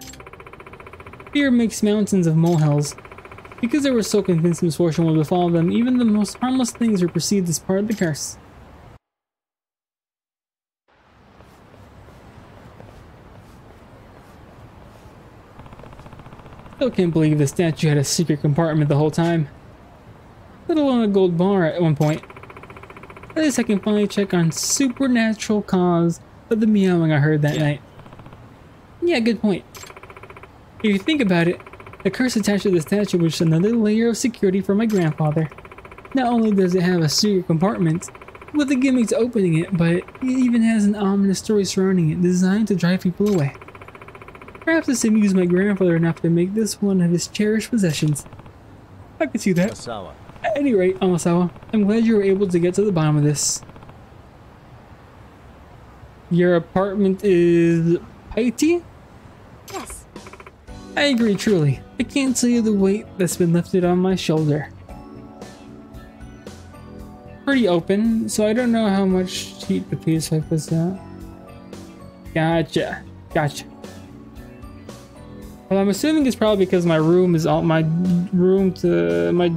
A: Fear makes mountains of molehills. Because they were so convinced misfortune would befall them, even the most harmless things were perceived as part of the curse. Still can't believe the statue had a secret compartment the whole time. Let alone a gold bar at one point. At least I can finally check on supernatural cause of the meowing I heard that night. Yeah, good point. If you think about it, the curse attached to the statue was another layer of security for my grandfather. Not only does it have a secret compartment with the gimmicks opening it, but it even has an ominous story surrounding it designed to drive people away. Perhaps this amused my grandfather enough to make this one of his cherished possessions. I can see that.
C: Amasawa.
A: At any rate, Amasawa, I'm glad you were able to get to the bottom of this. Your apartment is Haiti?
B: Yes.
A: I agree, truly. I can't tell you the weight that's been lifted on my shoulder. Pretty open, so I don't know how much heat the PS5 puts out. Gotcha. Well, I'm assuming it's probably because my room is all the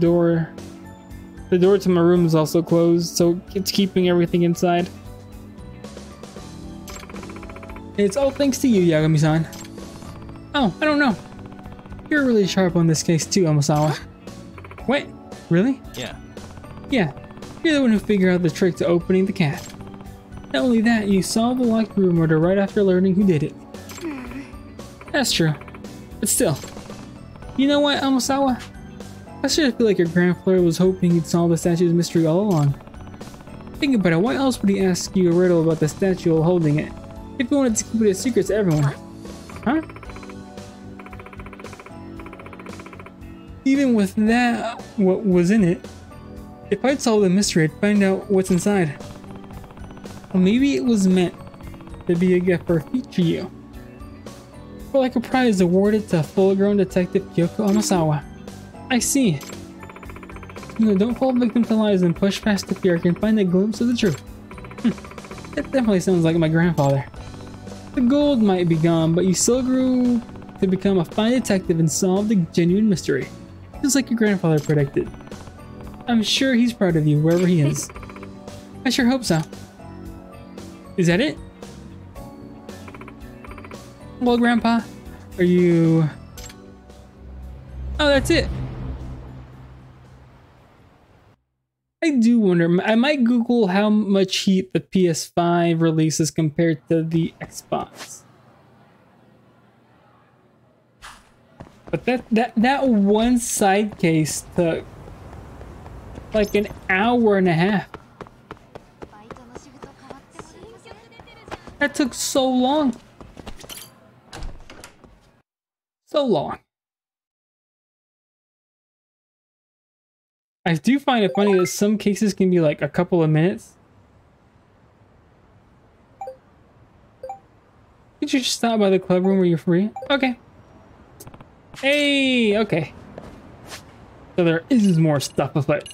A: door to my room is also closed, so it's keeping everything inside. It's all thanks to you, Yagami-san. Oh, I don't know. You're really sharp on this case too, Amasawa. Wait, really?
C: Yeah.
A: Yeah, you're the one who figured out the trick to opening the cat. Not only that, you solved the locked room murder right after learning who did it. That's true. But still, you know what, Amasawa? I sort of feel like your grandfather was hoping he'd solve the statue's mystery all along. Think about it, why else would he ask you a riddle about the statue while holding it? If he wanted to keep it a secret to everyone. Huh? Even with that, what was in it, if I'd solve the mystery, I'd find out what's inside. Well, maybe it was meant to be a gift for future you. Or like a prize awarded to full-grown detective Kyoko Amasawa. I see. You know, don't fall victim to lies and push past the fear and find a glimpse of the truth. That definitely sounds like my grandfather. The gold might be gone, but you still grew to become a fine detective and solve the genuine mystery. Just like your grandfather predicted. I'm sure he's proud of you wherever he is. I sure hope so. Is that it? Well, Grandpa, are you... Oh, that's it. I do wonder, I might Google how much heat the PS5 releases compared to the Xbox. But that one side case took like an hour and a half. That took so long. So long. I do find it funny that some cases can be like a couple of minutes. Could you just stop by the club room where you're free? Okay. Hey, okay. So there is more stuff afoot.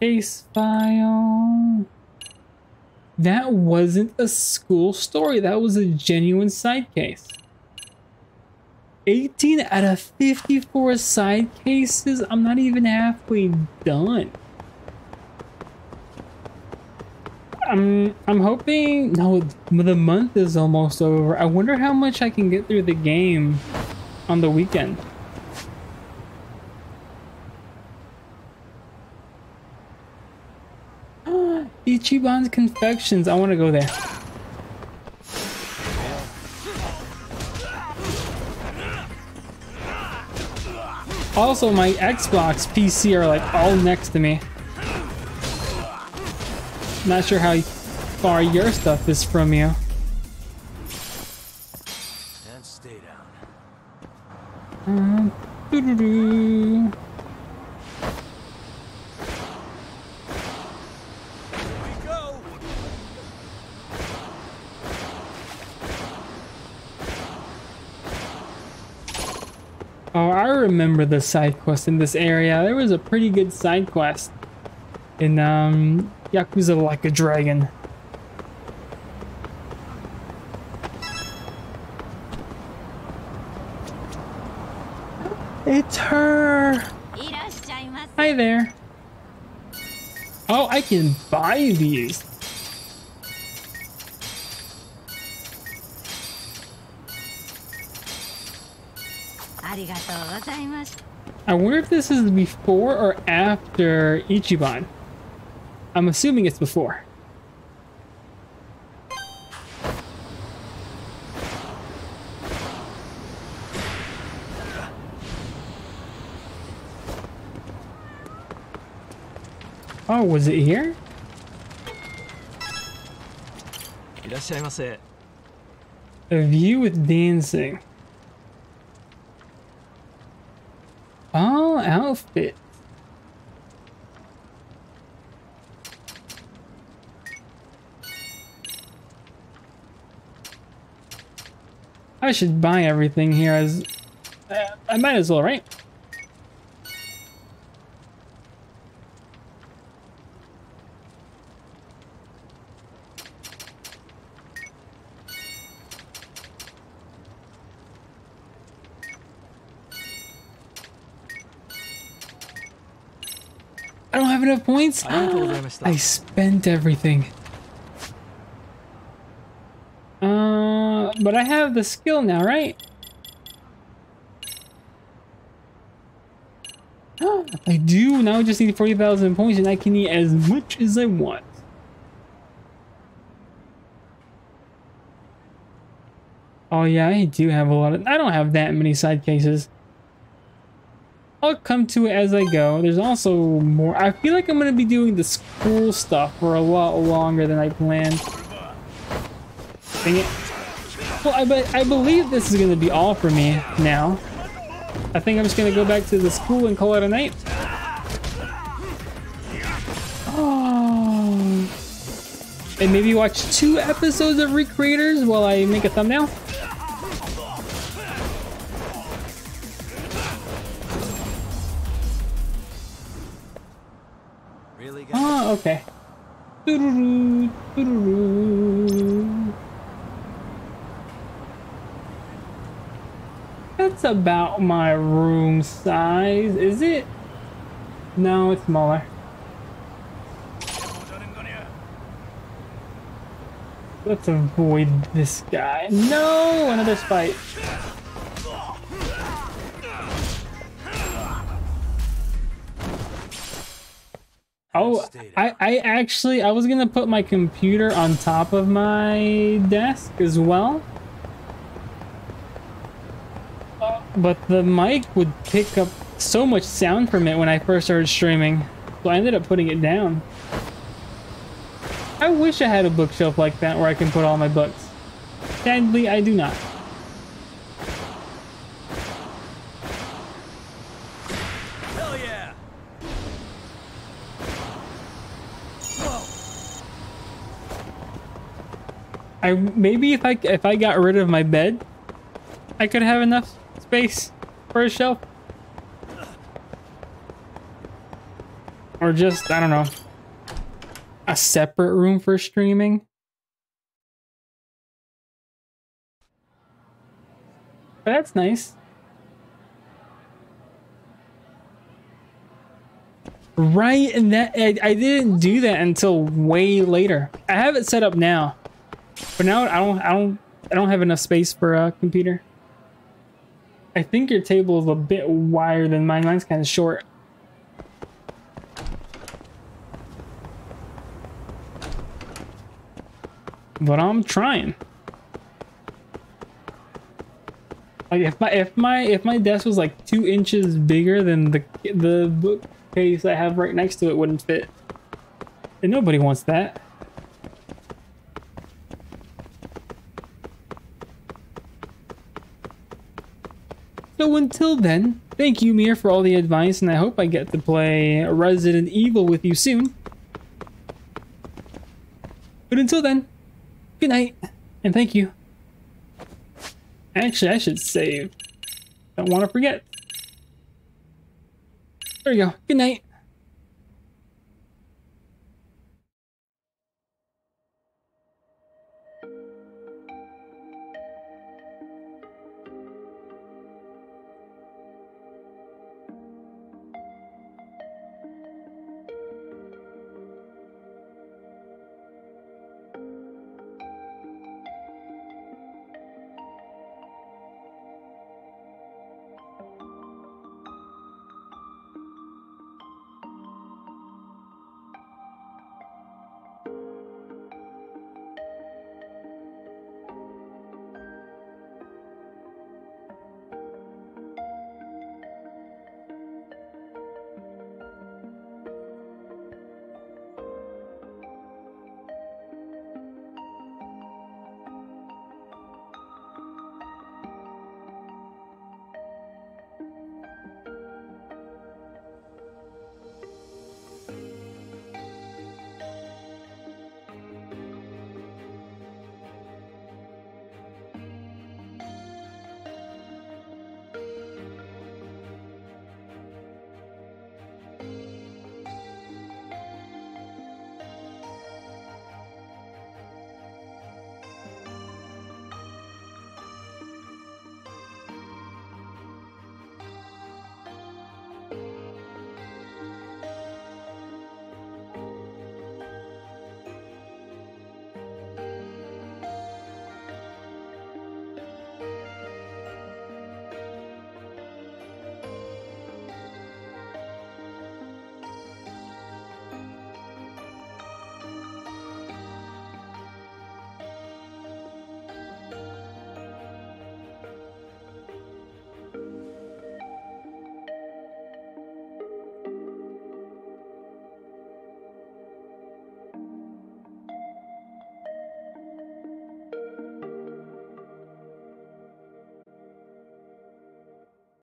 A: Case file. That wasn't a school story. That was a genuine side case. 18 out of 54 side cases. I'm not even halfway done. I'm hoping... No, the month is almost over. I wonder how much I can get through the game on the weekend. Ichiban's Confections. I want to go there. Also, my Xbox, PC are like all next to me. Not sure how far your stuff is from you.
C: And stay down.
A: Doo-doo-doo. Oh, I remember the side quest in this area. There was a pretty good side quest in Yakuza Like a Dragon. It's her. Hi there. Oh, I can buy these. I wonder if this is before or after Ichiban. I'm assuming it's before. Oh, was it here? A view with dancing. Oh, outfit. I should buy everything here as... I might as well, right? I don't have enough points. I spent everything. But I have the skill now, right? I do. Now I just need 40,000 points and I can eat as much as I want. Oh yeah, I do have a lot of... I don't have that many side cases. I'll come to it as I go. There's also more. I feel like I'm going to be doing the school stuff for a lot longer than I planned. Dang it. Well, I believe this is going to be all for me now. I think I'm just going to go back to the school and call it a night. Oh. And maybe watch 2 episodes of Recreators while I make a thumbnail. Oh, okay. Doo-doo-doo, doo-doo-doo. That's about my room size. Is it? No, it's smaller. Let's avoid this guy. No, another spite. Oh, I was gonna put my computer on top of my desk as well. But the mic would pick up so much sound from it when I first started streaming. So I ended up putting it down. I wish I had a bookshelf like that where I can put all my books. Sadly, I do not.
C: Hell yeah!
A: Maybe if I got rid of my bed, I could have enough space for a shelf. Or just, I don't know, a separate room for streaming. But that's nice. Right, and that I didn't do that until way later. I have it set up now, but now I don't have enough space for a computer. I think your table is a bit wider than mine. Mine's kind of short. But I'm trying. Like if my desk was like 2 inches bigger than the bookcase I have right next to it, wouldn't fit. And nobody wants that. So until then, thank you, Mir, for all the advice, and I hope I get to play Resident Evil with you soon. But until then, good night, and thank you. Actually, I should save. Don't want to forget. There you go. Good night.